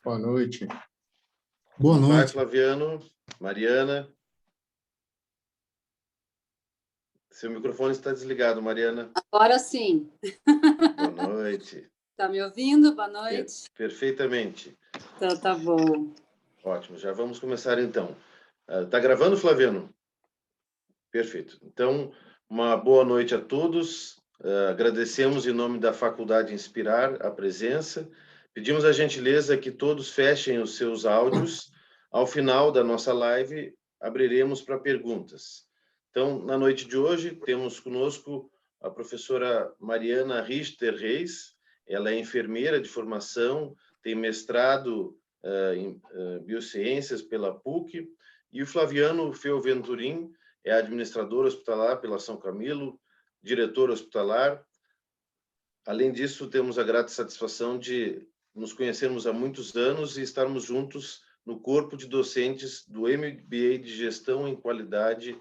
Boa noite. Boa Como vai, noite. Flaviano? Mariana? Seu microfone está desligado, Mariana. Agora sim. Boa noite. Está me ouvindo? Boa noite. Perfeitamente. Então, tá bom. Ótimo, já vamos começar então. Está gravando, Flaviano? Perfeito. Então, uma boa noite a todos. Agradecemos em nome da Faculdade Inspirar a presença. Pedimos a gentileza que todos fechem os seus áudios. Ao final da nossa live, abriremos para perguntas. Então, na noite de hoje, temos conosco a professora Mariana Richter Reis. Ela é enfermeira de formação, tem mestrado em Biociências pela PUC, e o Flaviano Feu Venturim é administrador hospitalar pela São Camilo, diretor hospitalar. Além disso, temos a grata satisfação de nos conhecermos há muitos anos e estarmos juntos no corpo de docentes do MBA de Gestão em Qualidade,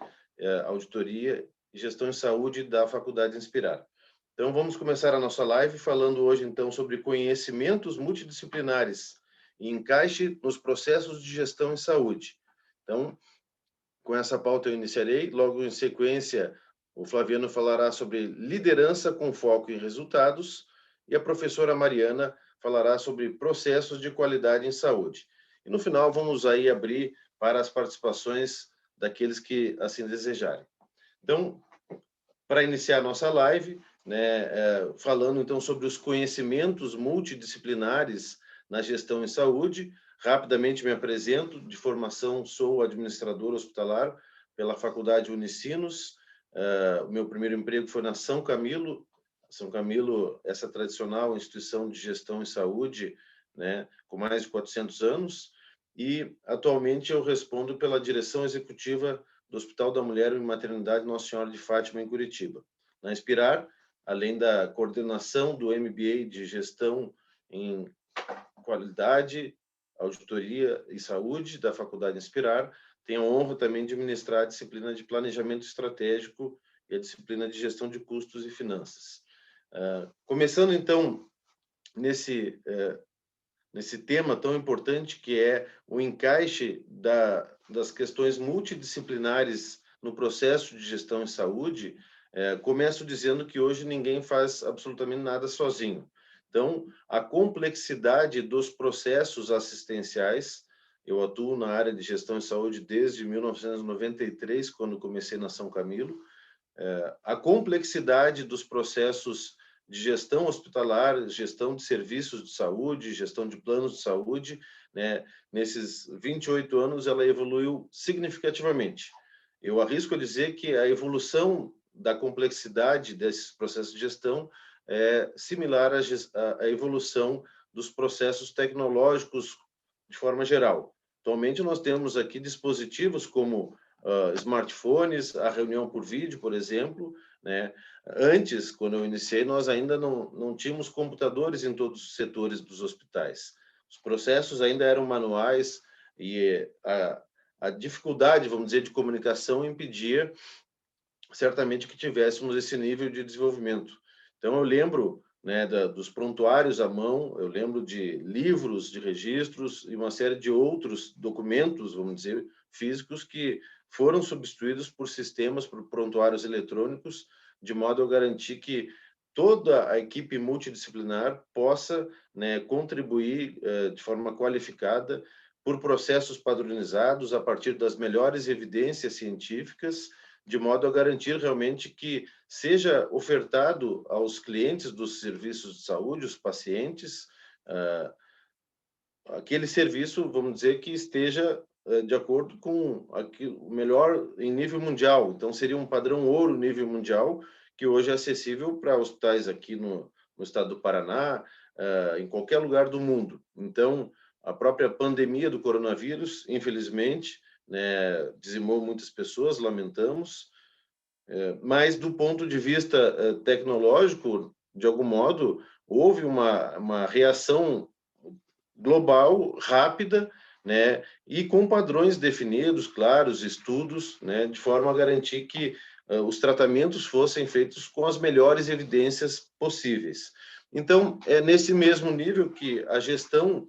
Auditoria e Gestão em Saúde da Faculdade Inspirar. Então, vamos começar a nossa live falando hoje, então, sobre conhecimentos multidisciplinares e encaixe nos processos de gestão em saúde. Então, com essa pauta eu iniciarei. Logo em sequência, o Flaviano falará sobre liderança com foco em resultados e a professora Mariana falará sobre processos de qualidade em saúde. E no final vamos aí abrir para as participações daqueles que assim desejarem. Então, para iniciar a nossa live, falando então sobre os conhecimentos multidisciplinares na gestão em saúde, rapidamente me apresento. De formação, sou administrador hospitalar pela Faculdade Unicinos. O meu primeiro emprego foi na São Camilo. São Camilo, essa tradicional instituição de gestão em saúde, com mais de 400 anos. E, atualmente, eu respondo pela direção executiva do Hospital da Mulher e Maternidade Nossa Senhora de Fátima, em Curitiba. Na Inspirar, além da coordenação do MBA de Gestão em Qualidade, Auditoria e Saúde da Faculdade Inspirar, tenho a honra também de ministrar a disciplina de Planejamento Estratégico e a disciplina de Gestão de Custos e Finanças. Começando, então, nesse tema tão importante que é o encaixe das questões multidisciplinares no processo de gestão em saúde, começo dizendo que hoje ninguém faz absolutamente nada sozinho. Então, a complexidade dos processos assistenciais, eu atuo na área de gestão em saúde desde 1993, quando comecei na São Camilo, a complexidade dos processos de gestão hospitalar, gestão de serviços de saúde, gestão de planos de saúde, nesses 28 anos ela evoluiu significativamente. Eu arrisco a dizer que a evolução da complexidade desses processos de gestão é similar à evolução dos processos tecnológicos de forma geral. Atualmente nós temos aqui dispositivos como smartphones, a reunião por vídeo, por exemplo, Antes, quando eu iniciei, nós ainda não tínhamos computadores em todos os setores dos hospitais. Os processos ainda eram manuais e a dificuldade, vamos dizer, de comunicação impedia certamente que tivéssemos esse nível de desenvolvimento. Então, eu lembro dos prontuários à mão, eu lembro de livros de registros e uma série de outros documentos, vamos dizer, físicos, que foram substituídos por sistemas, por prontuários eletrônicos, de modo a garantir que toda a equipe multidisciplinar possa contribuir de forma qualificada por processos padronizados a partir das melhores evidências científicas, de modo a garantir realmente que seja ofertado aos clientes dos serviços de saúde, os pacientes, aquele serviço, vamos dizer, que esteja de acordo com o melhor em nível mundial. Então, seria um padrão ouro nível mundial, que hoje é acessível para hospitais aqui no estado do Paraná, em qualquer lugar do mundo. Então, a própria pandemia do coronavírus, infelizmente, dizimou muitas pessoas, lamentamos, mas do ponto de vista tecnológico, de algum modo, houve uma reação global, rápida, e com padrões definidos, claros, estudos, de forma a garantir que os tratamentos fossem feitos com as melhores evidências possíveis. Então, é nesse mesmo nível que a gestão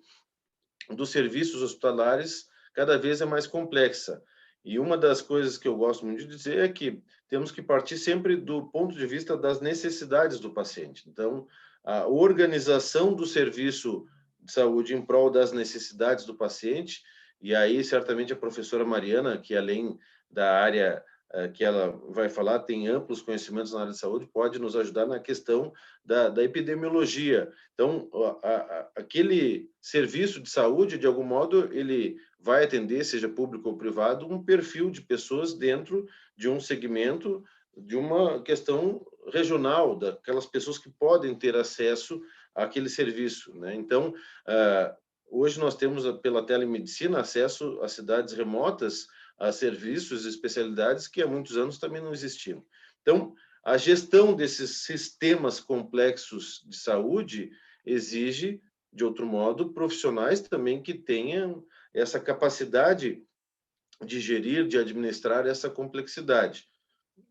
dos serviços hospitalares cada vez é mais complexa. E uma das coisas que eu gosto muito de dizer é que temos que partir sempre do ponto de vista das necessidades do paciente. Então, a organização do serviço de saúde em prol das necessidades do paciente, e aí certamente a professora Mariana, que além da área que ela vai falar, tem amplos conhecimentos na área de saúde, pode nos ajudar na questão da epidemiologia. Então, aquele serviço de saúde, de algum modo, ele vai atender, seja público ou privado, um perfil de pessoas dentro de um segmento, de uma questão regional, daquelas pessoas que podem ter acesso àquele serviço, né? Então, hoje nós temos, pela telemedicina, acesso a cidades remotas, a serviços e especialidades que há muitos anos também não existiam. Então, a gestão desses sistemas complexos de saúde exige, de outro modo, profissionais também que tenham essa capacidade de gerir, de administrar essa complexidade.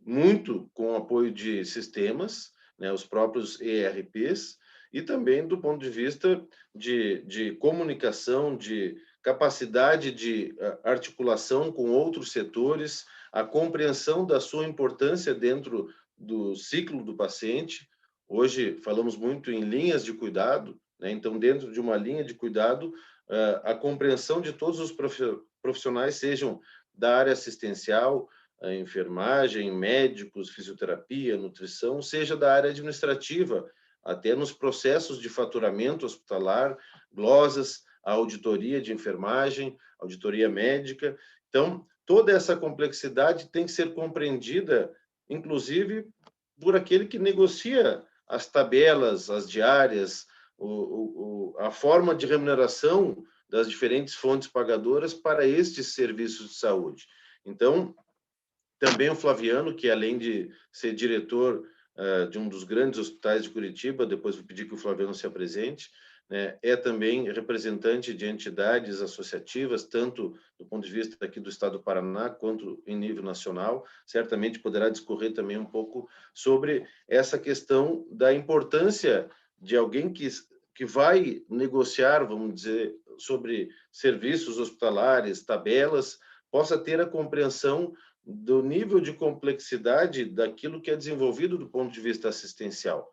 Muito com o apoio de sistemas, né, os próprios ERPs, e também do ponto de vista de comunicação, de capacidade de articulação com outros setores, a compreensão da sua importância dentro do ciclo do paciente. Hoje falamos muito em linhas de cuidado, né? Então, dentro de uma linha de cuidado, a compreensão de todos os profissionais, sejam da área assistencial, a enfermagem, médicos, fisioterapia, nutrição, seja da área administrativa, até nos processos de faturamento hospitalar, glosas, a auditoria de enfermagem, auditoria médica. Então, toda essa complexidade tem que ser compreendida, inclusive, por aquele que negocia as tabelas, as diárias, a forma de remuneração das diferentes fontes pagadoras para estes serviços de saúde. Então, também o Flaviano, que além de ser diretor de um dos grandes hospitais de Curitiba, depois vou pedir que o Flaviano se apresente, né, é também representante de entidades associativas, tanto do ponto de vista aqui do Estado do Paraná, quanto em nível nacional. Certamente poderá discorrer também um pouco sobre essa questão da importância de alguém que vai negociar, vamos dizer, sobre serviços hospitalares, tabelas, possa ter a compreensão do nível de complexidade daquilo que é desenvolvido do ponto de vista assistencial.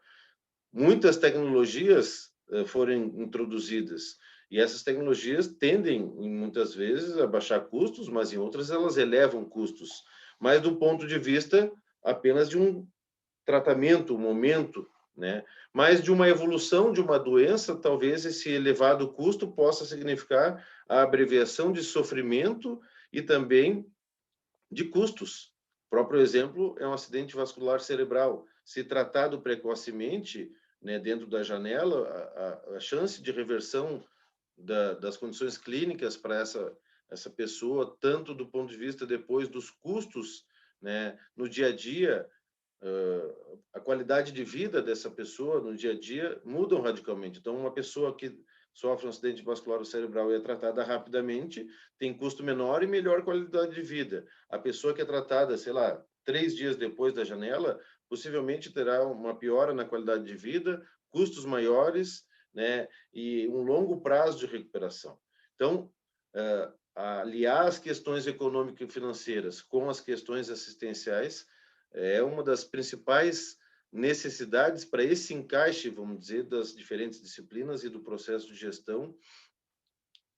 Muitas tecnologias foram introduzidas e essas tecnologias tendem, muitas vezes, a baixar custos, mas em outras elas elevam custos. Mas do ponto de vista apenas de um tratamento, um momento, né? Mas de uma evolução de uma doença, talvez esse elevado custo possa significar a abreviação de sofrimento e também de custos. O próprio exemplo é um acidente vascular cerebral. Se tratado precocemente, né, dentro da janela, a chance de reversão das condições clínicas para essa pessoa, tanto do ponto de vista depois dos custos, né, no dia a dia, a qualidade de vida dessa pessoa no dia a dia mudam radicalmente. Então, uma pessoa que sofre um acidente vascular cerebral e é tratada rapidamente, tem custo menor e melhor qualidade de vida. A pessoa que é tratada, sei lá, 3 dias depois da janela, possivelmente terá uma piora na qualidade de vida, custos maiores, né, e um longo prazo de recuperação. Então, aliar as questões econômicas e financeiras com as questões assistenciais é uma das principais necessidades para esse encaixe, vamos dizer, das diferentes disciplinas e do processo de gestão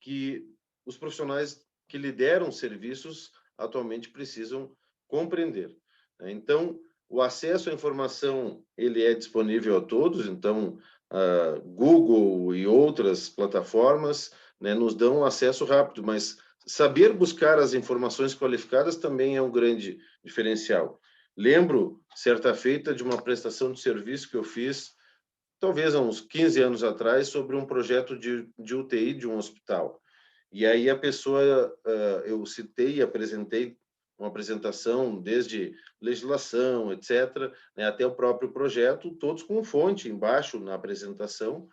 que os profissionais que lideram serviços atualmente precisam compreender. Então, o acesso à informação ele é disponível a todos, então Google e outras plataformas, né, nos dão acesso rápido, mas saber buscar as informações qualificadas também é um grande diferencial. Lembro, certa feita, de uma prestação de serviço que eu fiz, talvez há uns 15 anos atrás, sobre um projeto de UTI de um hospital. E aí a pessoa, eu citei e apresentei uma apresentação, desde legislação, etc., né, até o próprio projeto, todos com fonte embaixo na apresentação,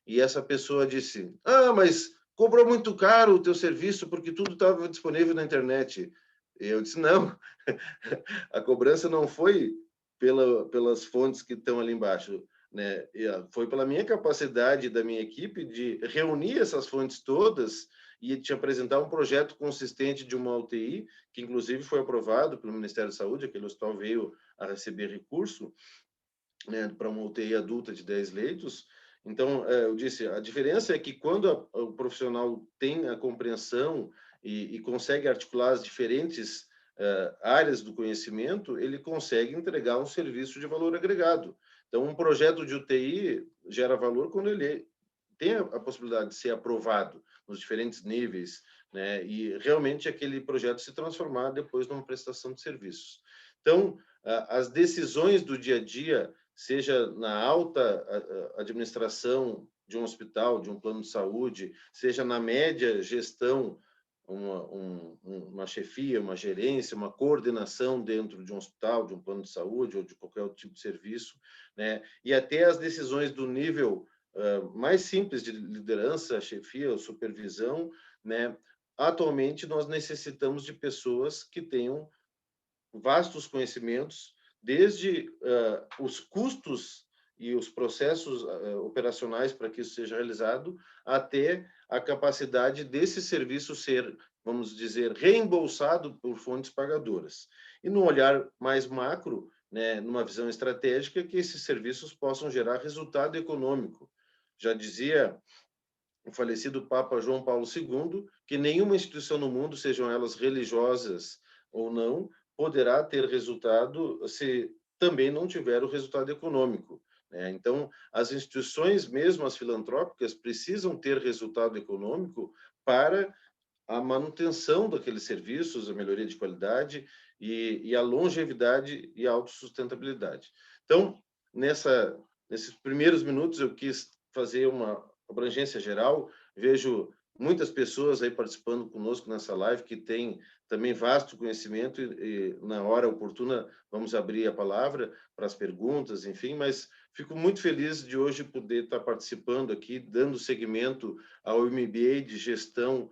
e essa pessoa disse, mas cobrou muito caro o teu serviço porque tudo estava disponível na internet. E eu disse, não, a cobrança não foi pelas fontes que estão ali embaixo. né? Foi pela minha capacidade da minha equipe de reunir essas fontes todas e te apresentar um projeto consistente de uma UTI, que inclusive foi aprovado pelo Ministério da Saúde. Aquele hospital veio a receber recurso, né, para uma UTI adulta de 10 leitos. Então, eu disse, a diferença é que quando o profissional tem a compreensão e consegue articular as diferentes áreas do conhecimento, ele consegue entregar um serviço de valor agregado. Então, um projeto de UTI gera valor quando ele tem a possibilidade de ser aprovado nos diferentes níveis, né, e realmente aquele projeto se transformar depois numa prestação de serviços. Então, as decisões do dia a dia, seja na alta administração de um hospital, de um plano de saúde, seja na média gestão, uma chefia, uma gerência, uma coordenação dentro de um hospital, de um plano de saúde ou de qualquer outro tipo de serviço, né? E até as decisões do nível mais simples de liderança, chefia ou supervisão, né? Atualmente, nós necessitamos de pessoas que tenham vastos conhecimentos, desde os custos e os processos operacionais para que isso seja realizado, até a capacidade desse serviço ser, vamos dizer, reembolsado por fontes pagadoras. E num olhar mais macro, né, numa visão estratégica, que esses serviços possam gerar resultado econômico. Já dizia o falecido Papa João Paulo II, que nenhuma instituição no mundo, sejam elas religiosas ou não, poderá ter resultado se também não tiver o resultado econômico, né? Então, as instituições, mesmo as filantrópicas, precisam ter resultado econômico para a manutenção daqueles serviços, a melhoria de qualidade e a longevidade e a autossustentabilidade. Então, nesses primeiros minutos, eu quis fazer uma abrangência geral. Vejo muitas pessoas aí participando conosco nessa live que têm também vasto conhecimento e na hora oportuna vamos abrir a palavra para as perguntas, enfim, mas fico muito feliz de hoje poder estar participando aqui, dando seguimento ao MBA de Gestão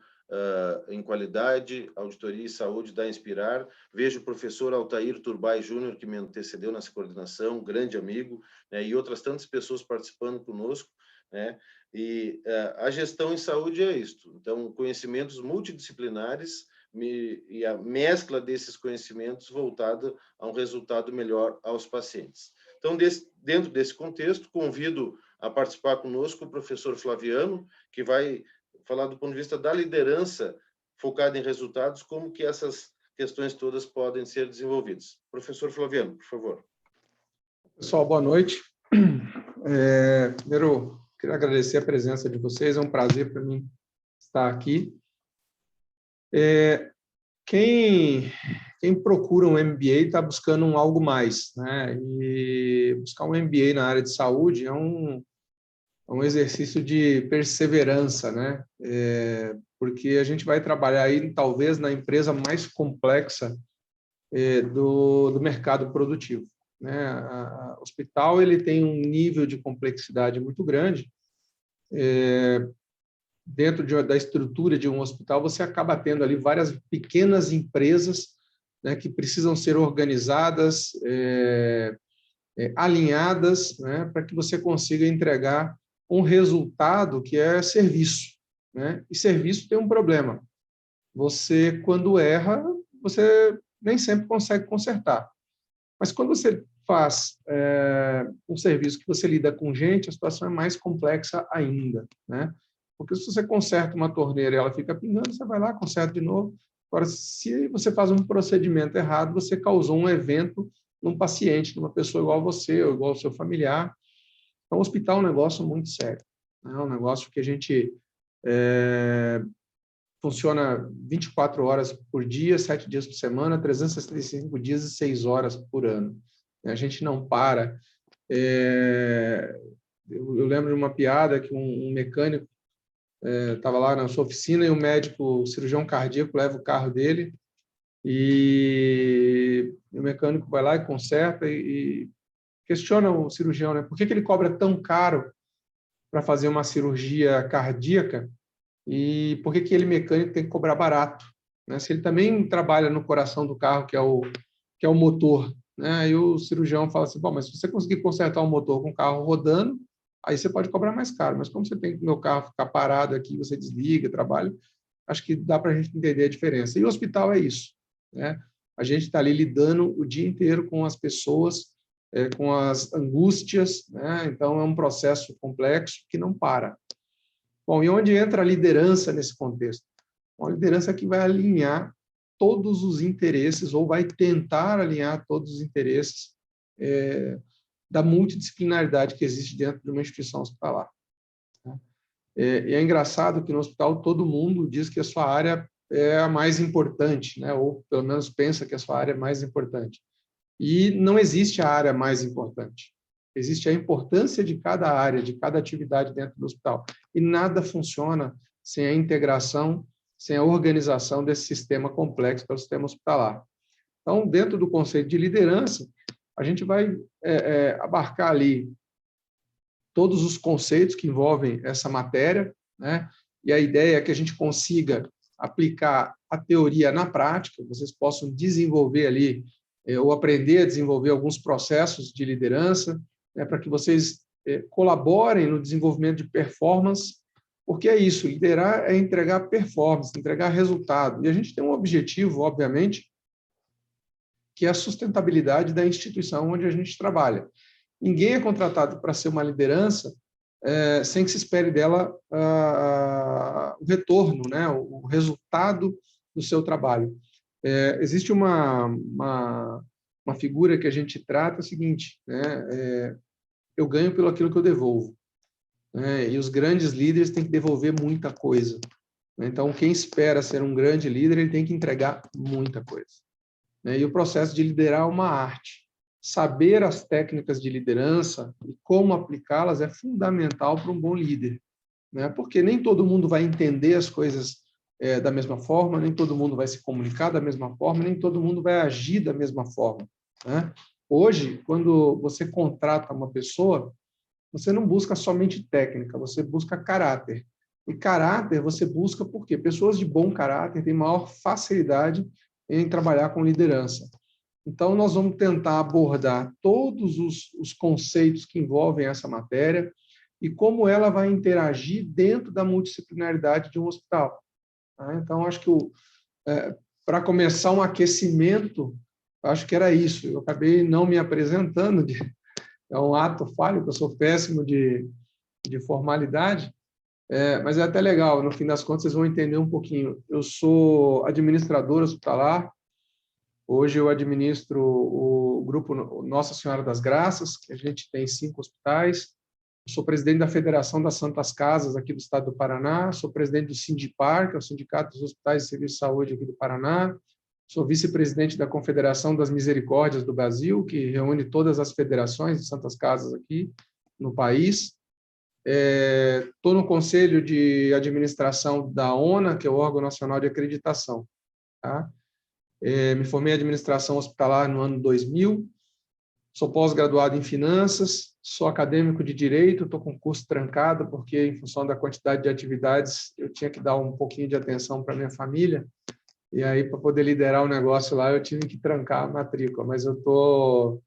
em Qualidade, Auditoria e Saúde da Inspirar. Vejo o professor Altair Turbay Júnior, que me antecedeu nessa coordenação, grande amigo, né, e outras tantas pessoas participando conosco, né? E a gestão em saúde é isto. Então, conhecimentos multidisciplinares e a mescla desses conhecimentos voltada a um resultado melhor aos pacientes. Então, dentro desse contexto, convido a participar conosco o professor Flaviano, que vai falar do ponto de vista da liderança focada em resultados, como que essas questões todas podem ser desenvolvidas. Professor Flaviano, por favor. Pessoal, boa noite. Primeiro, queria agradecer a presença de vocês, é um prazer para mim estar aqui. Quem procura um MBA está buscando algo mais, né? E buscar um MBA na área de saúde é um exercício de perseverança, né? Porque a gente vai trabalhar aí, talvez, na empresa mais complexa do mercado produtivo, né? O hospital ele tem um nível de complexidade muito grande. Dentro da estrutura de um hospital, você acaba tendo ali várias pequenas empresas, né, que precisam ser organizadas, alinhadas, né, para que você consiga entregar um resultado que é serviço, né? E serviço tem um problema. Você, quando erra, você nem sempre consegue consertar. Mas quando você faz um serviço que você lida com gente, a situação é mais complexa ainda, né? Porque se você conserta uma torneira e ela fica pingando, você vai lá, conserta de novo. Agora, se você faz um procedimento errado, você causou um evento num paciente, numa pessoa igual a você ou igual ao seu familiar. Então, o hospital é um negócio muito sério, né? É um negócio que a gente funciona 24 horas por dia, 7 dias por semana, 365 dias e 6 horas por ano. A gente não para. Eu lembro de uma piada que um mecânico estava lá na sua oficina e o médico, o cirurgião cardíaco, leva o carro dele e o mecânico vai lá e conserta e questiona o cirurgião, né? Por que ele cobra tão caro para fazer uma cirurgia cardíaca e por que ele, mecânico, tem que cobrar barato, né? Se ele também trabalha no coração do carro, que é o motor, né? Aí o cirurgião fala assim, bom, mas se você conseguir consertar um motor com o carro rodando, aí você pode cobrar mais caro, mas como você tem que o meu carro ficar parado aqui, você desliga, trabalha, acho que dá para a gente entender a diferença. E o hospital é isso, né? A gente está ali lidando o dia inteiro com as pessoas, com as angústias, né? Então é um processo complexo que não para. Bom, e onde entra a liderança nesse contexto? Bom, a liderança é que vai alinhar todos os interesses, ou vai tentar alinhar todos os interesses da multidisciplinaridade que existe dentro de uma instituição hospitalar. E é engraçado que no hospital todo mundo diz que a sua área é a mais importante, né? Ou pelo menos pensa que a sua área é mais importante. E não existe a área mais importante. Existe a importância de cada área, de cada atividade dentro do hospital. E nada funciona sem a integração, sem a organização desse sistema complexo que é o sistema hospitalar. Então, dentro do conceito de liderança, a gente vai abarcar ali todos os conceitos que envolvem essa matéria, né? E a ideia é que a gente consiga aplicar a teoria na prática, vocês possam desenvolver ali, ou aprender a desenvolver alguns processos de liderança, né, para que vocês colaborem no desenvolvimento de performance, porque é isso, liderar é entregar performance, entregar resultado. E a gente tem um objetivo, obviamente, que é a sustentabilidade da instituição onde a gente trabalha. Ninguém é contratado para ser uma liderança sem que se espere dela o retorno, né, o resultado do seu trabalho. Existe uma figura que a gente trata, é o seguinte, né, eu ganho pelo aquilo que eu devolvo, né, e os grandes líderes têm que devolver muita coisa. Então, quem espera ser um grande líder, ele tem que entregar muita coisa. E o processo de liderar é uma arte. Saber as técnicas de liderança e como aplicá-las é fundamental para um bom líder, né? Porque nem todo mundo vai entender as coisas da mesma forma, nem todo mundo vai se comunicar da mesma forma, nem todo mundo vai agir da mesma forma, né? Hoje, quando você contrata uma pessoa, você não busca somente técnica, você busca caráter. E caráter você busca porque pessoas de bom caráter têm maior facilidade em trabalhar com liderança. Então, nós vamos tentar abordar todos os conceitos que envolvem essa matéria e como ela vai interagir dentro da multidisciplinaridade de um hospital. Então, acho que para começar um aquecimento, acho que era isso. Eu acabei não me apresentando, é um ato falho, que eu sou péssimo de formalidade, mas é até legal, no fim das contas vocês vão entender um pouquinho. Eu sou administrador hospitalar, hoje eu administro o grupo Nossa Senhora das Graças, que a gente tem 5 hospitais. Eu sou presidente da Federação das Santas Casas aqui do estado do Paraná, sou presidente do Sindipar, que é o Sindicato dos Hospitais e Serviços de Saúde aqui do Paraná, sou vice-presidente da Confederação das Misericórdias do Brasil, que reúne todas as federações de Santas Casas aqui no país. Estou no Conselho de Administração da ONA, que é o órgão nacional de acreditação. Tá? Me formei em Administração Hospitalar no ano 2000, sou pós-graduado em Finanças, sou acadêmico de Direito, estou com curso trancado, porque, em função da quantidade de atividades, eu tinha que dar um pouquinho de atenção para minha família, e aí, para poder liderar o negócio lá, eu tive que trancar a matrícula, mas eu estou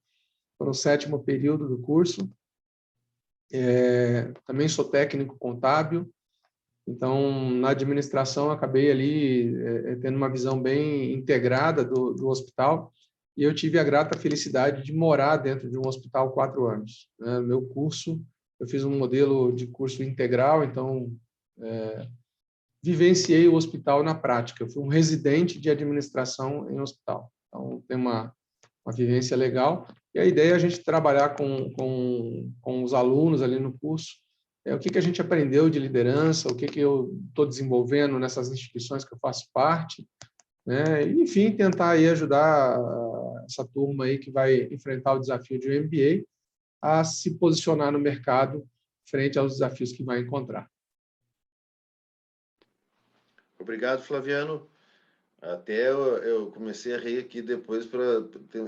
no 7º período do curso. Também sou técnico contábil, então, na administração, acabei ali tendo uma visão bem integrada do hospital, e eu tive a grata felicidade de morar dentro de um hospital 4 anos. Né? Meu curso, eu fiz um modelo de curso integral, então, vivenciei o hospital na prática. Eu fui um residente de administração em hospital. Então, tem uma vivência legal. E a ideia é a gente trabalhar com os alunos ali no curso, o que a gente aprendeu de liderança, o que eu estou desenvolvendo nessas instituições que eu faço parte, né? E, enfim, tentar aí ajudar essa turma aí que vai enfrentar o desafio de um MBA a se posicionar no mercado frente aos desafios que vai encontrar. Obrigado, Flaviano. Até eu comecei a rir aqui depois para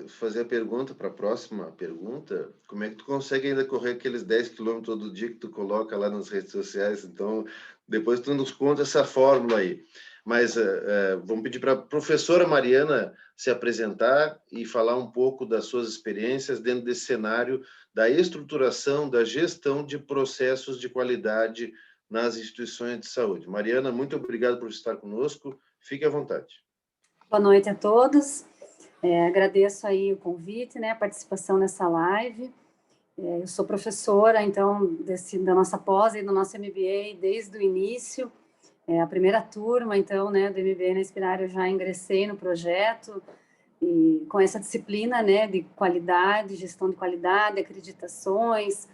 fazer a pergunta, para a próxima pergunta. Como é que tu consegue ainda correr aqueles 10 quilômetros todo dia que tu coloca lá nas redes sociais? Então, depois tu nos conta essa fórmula aí. Mas vamos pedir para a professora Mariana se apresentar e falar um pouco das suas experiências dentro desse cenário da estruturação, da gestão de processos de qualidade nas instituições de saúde. Mariana, muito obrigado por estar conosco. Fique à vontade. Boa noite a todos. Agradeço aí o convite, né, a participação nessa live. Eu sou professora, então, da nossa pós e do nosso MBA desde o início. A primeira turma, então, né, do MBA na Inspirar, eu já ingressei no projeto e com essa disciplina, né, de qualidade, gestão de qualidade, acreditações,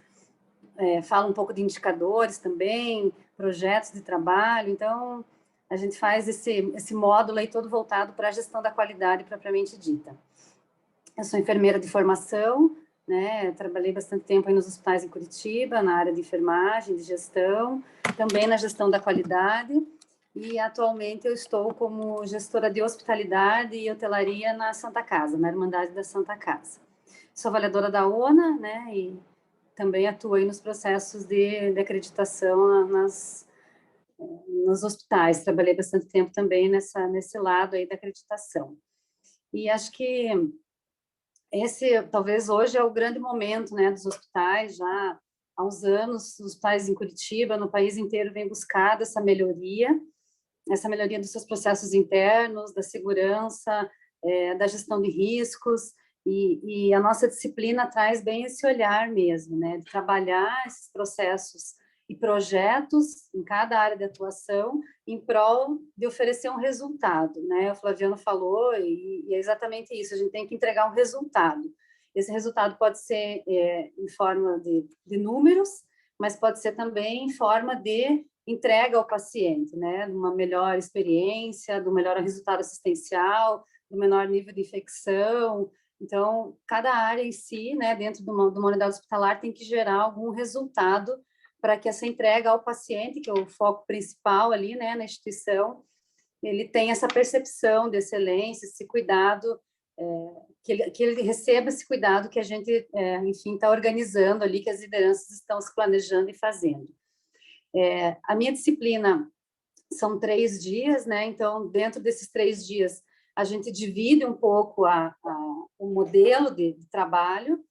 fala um pouco de indicadores também, projetos de trabalho. Então, a gente faz esse módulo aí todo voltado para a gestão da qualidade propriamente dita. Eu sou enfermeira de formação, né? Trabalhei bastante tempo aí nos hospitais em Curitiba, na área de enfermagem, de gestão, também na gestão da qualidade, e atualmente eu estou como gestora de hospitalidade e hotelaria na Santa Casa, na Irmandade da Santa Casa. Sou avaliadora da ONA, né? E também atuo aí nos processos de acreditação nos hospitais. Trabalhei bastante tempo também nesse lado aí da acreditação. E acho que esse, talvez hoje, é o grande momento, né, dos hospitais. Já há uns anos, os hospitais em Curitiba, no país inteiro, vêm buscando essa melhoria dos seus processos internos, da segurança, da gestão de riscos, e a nossa disciplina traz bem esse olhar mesmo, né, de trabalhar esses processos e projetos em cada área de atuação em prol de oferecer um resultado, né? O Flaviano falou, e é exatamente isso, a gente tem que entregar um resultado. Esse resultado pode ser em forma de números, mas pode ser também em forma de entrega ao paciente, né? De uma melhor experiência, do melhor resultado assistencial, do menor nível de infecção. Então, cada área em si, né, dentro de uma unidade hospitalar, tem que gerar algum resultado para que essa entrega ao paciente, que é o foco principal ali, né, na instituição, ele tenha essa percepção de excelência, esse cuidado, que ele receba esse cuidado que a gente, enfim, está organizando ali, que as lideranças estão se planejando e fazendo. A minha disciplina são 3 dias, né? Então, dentro desses 3 dias, a gente divide um pouco o modelo de trabalho.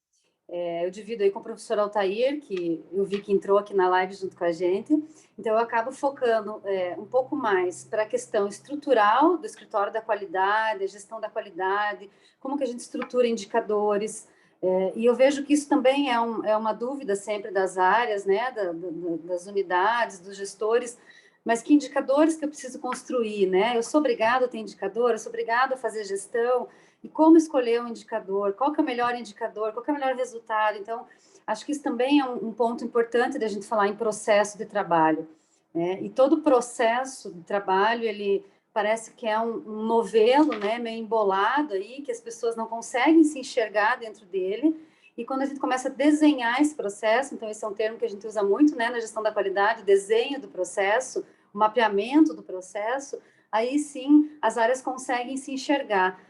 Eu divido aí com o professor Altair, que eu vi que entrou aqui na live junto com a gente. Então, eu acabo focando um pouco mais para a questão estrutural do escritório da qualidade, a gestão da qualidade, como que a gente estrutura indicadores. E eu vejo que isso também é uma dúvida sempre das áreas, né, das unidades, dos gestores, mas que indicadores que eu preciso construir, né? Eu sou obrigada a ter indicador, eu sou obrigada a fazer gestão, e como escolher um indicador, qual que é o melhor indicador, qual que é o melhor resultado. Então, acho que isso também é um ponto importante da gente falar em processo de trabalho, né? E todo processo de trabalho, ele parece que é um novelo, né, meio embolado aí, que as pessoas não conseguem se enxergar dentro dele. E quando a gente começa a desenhar esse processo, então esse é um termo que a gente usa muito, né, na gestão da qualidade, desenho do processo, o mapeamento do processo, aí sim as áreas conseguem se enxergar.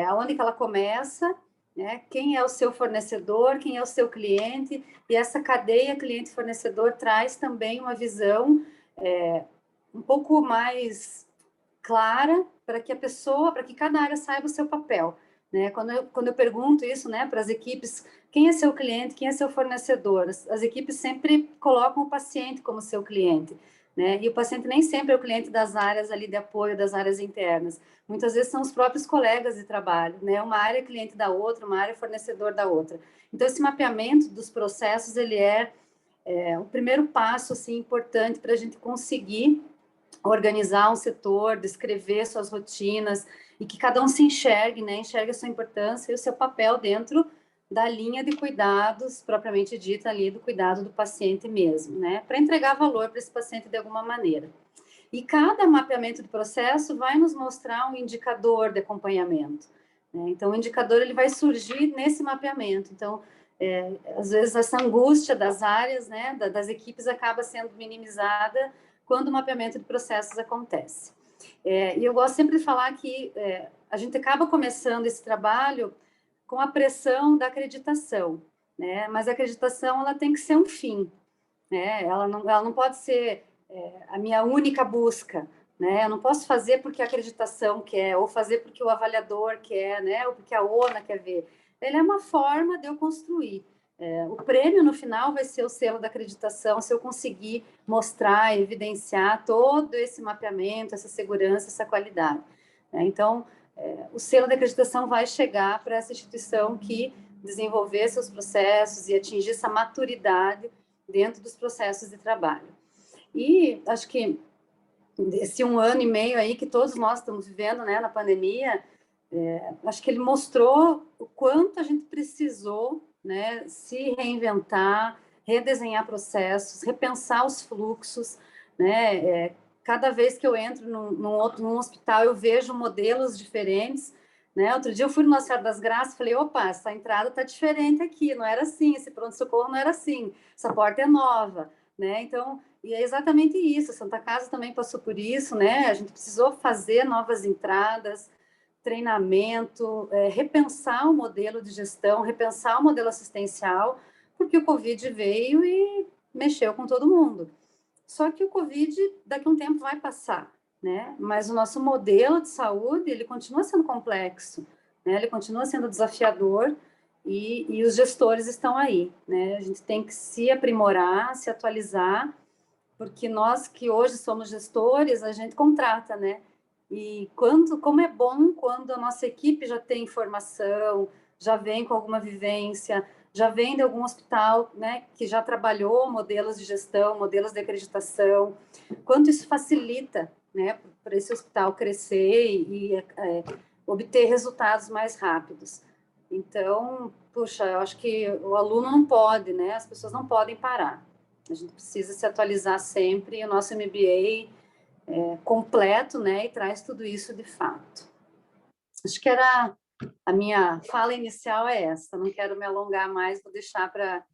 Aonde que ela começa, né, quem é o seu fornecedor, quem é o seu cliente, e essa cadeia cliente-fornecedor traz também uma visão um pouco mais clara para que a pessoa, para que cada área saiba o seu papel, né? Quando eu pergunto isso, né, para as equipes, quem é seu cliente, quem é seu fornecedor, as equipes sempre colocam o paciente como seu cliente, né? E o paciente nem sempre é o cliente das áreas ali de apoio, das áreas internas. Muitas vezes são os próprios colegas de trabalho, né? Uma área é cliente da outra, uma área é fornecedor da outra. Então, esse mapeamento dos processos, ele é o primeiro passo, assim, importante para a gente conseguir organizar um setor, descrever suas rotinas, e que cada um se enxergue, né? Enxergue a sua importância e o seu papel dentro da linha de cuidados, propriamente dita ali, do cuidado do paciente mesmo, né? Para entregar valor para esse paciente de alguma maneira. E cada mapeamento de processo vai nos mostrar um indicador de acompanhamento, né? Então, o indicador ele vai surgir nesse mapeamento. Então, às vezes, essa angústia das áreas, né, das equipes, acaba sendo minimizada quando o mapeamento de processos acontece. E eu gosto sempre de falar que a gente acaba começando esse trabalho com a pressão da acreditação, né? Mas a acreditação ela tem que ser um fim, né? Ela não pode ser a minha única busca, né? Eu não posso fazer porque a acreditação quer, ou fazer porque o avaliador quer, né? Ou porque a ONA quer ver. Ele é uma forma de eu construir. O prêmio, no final, vai ser o selo da acreditação, se eu conseguir mostrar, evidenciar todo esse mapeamento, essa segurança, essa qualidade. Então, o selo da acreditação vai chegar para essa instituição que desenvolver seus processos e atingir essa maturidade dentro dos processos de trabalho. E acho que esse 1 ano e meio aí que todos nós estamos vivendo, né, na pandemia, acho que ele mostrou o quanto a gente precisou, né, se reinventar, redesenhar processos, repensar os fluxos, né? Cada vez que eu entro num hospital, eu vejo modelos diferentes, né? Outro dia eu fui no Nossa Senhora das Graças e falei, opa, essa entrada está diferente aqui, não era assim, esse pronto-socorro não era assim, essa porta é nova, né? Então, e é exatamente isso, a Santa Casa também passou por isso, né? A gente precisou fazer novas entradas, treinamento, repensar o modelo de gestão, repensar o modelo assistencial, porque o Covid veio e mexeu com todo mundo. Só que o Covid, daqui a um tempo, vai passar, né? Mas o nosso modelo de saúde, ele continua sendo complexo, né? Ele continua sendo desafiador e os gestores estão aí, né? A gente tem que se aprimorar, se atualizar, porque nós que hoje somos gestores, a gente contrata, né? E como é bom quando a nossa equipe já tem informação, já vem com alguma vivência, já vem de algum hospital, né, que já trabalhou modelos de gestão, modelos de acreditação, quanto isso facilita, né, para esse hospital crescer e obter resultados mais rápidos. Então, puxa, eu acho que o aluno não pode, né, as pessoas não podem parar. A gente precisa se atualizar sempre, e o nosso MBA completo, né, e traz tudo isso de fato. Acho que era a minha fala inicial é essa, não quero me alongar mais, vou deixar para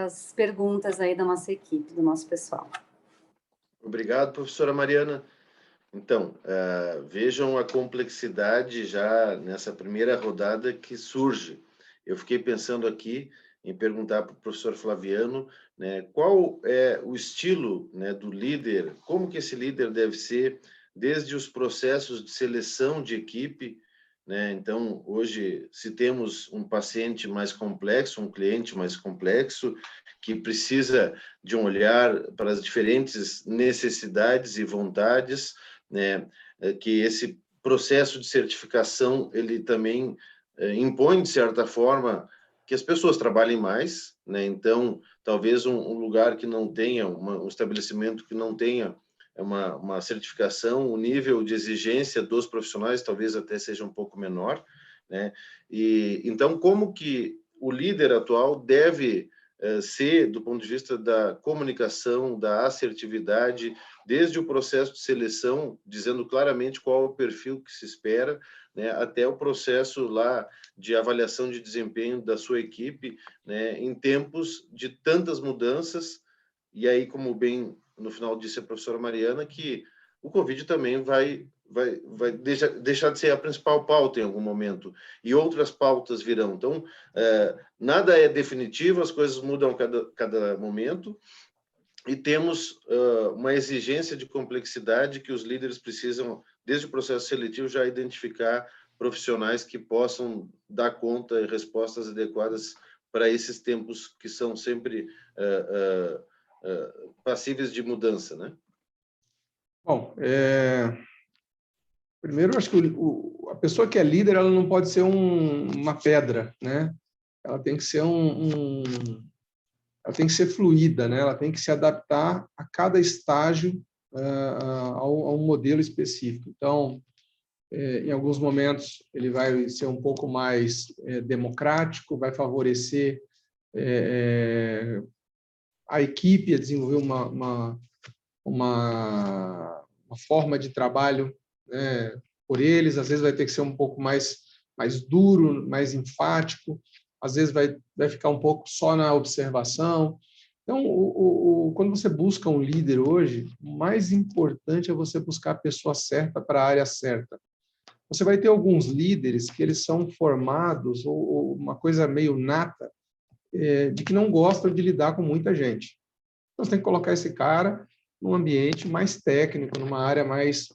as perguntas aí da nossa equipe, do nosso pessoal. Obrigado, professora Mariana. Então, vejam a complexidade já nessa primeira rodada que surge. Eu fiquei pensando aqui em perguntar para o professor Flaviano, né, qual é o estilo, né, do líder, como que esse líder deve ser, desde os processos de seleção de equipe, né? Então, hoje, se temos um paciente mais complexo, um cliente mais complexo, que precisa de um olhar para as diferentes necessidades e vontades, né, que esse processo de certificação, ele também impõe, de certa forma, que as pessoas trabalhem mais, né? Então, talvez um lugar que não tenha, um estabelecimento que não tenha uma certificação, o nível de exigência dos profissionais talvez até seja um pouco menor, né? E então, como que o líder atual deve ser, do ponto de vista da comunicação, da assertividade, desde o processo de seleção, dizendo claramente qual é o perfil que se espera, né, até o processo lá de avaliação de desempenho da sua equipe, né, em tempos de tantas mudanças. E aí, como bem no final disse a professora Mariana, que o Covid também vai deixar de ser a principal pauta em algum momento, e outras pautas virão. Então, nada é definitivo, as coisas mudam a cada momento, e temos uma exigência de complexidade que os líderes precisam, desde o processo seletivo, já identificar profissionais que possam dar conta e respostas adequadas para esses tempos que são sempre passíveis de mudança, né? Bom, primeiro, eu acho que a pessoa que é líder, ela não pode ser uma pedra, né? Ela tem que ser ela tem que ser fluida, né? Ela tem que se adaptar a cada estágio a um modelo específico. Então, em alguns momentos, ele vai ser um pouco mais democrático, vai favorecer a equipe a desenvolver uma forma de trabalho, né, por eles. Às vezes vai ter que ser um pouco mais duro, mais enfático, às vezes vai ficar um pouco só na observação. Então, quando você busca um líder hoje, o mais importante é você buscar a pessoa certa para a área certa. Você vai ter alguns líderes que eles são formados, ou uma coisa meio nata, de que não gostam de lidar com muita gente. Então, você tem que colocar esse cara num ambiente mais técnico, numa área mais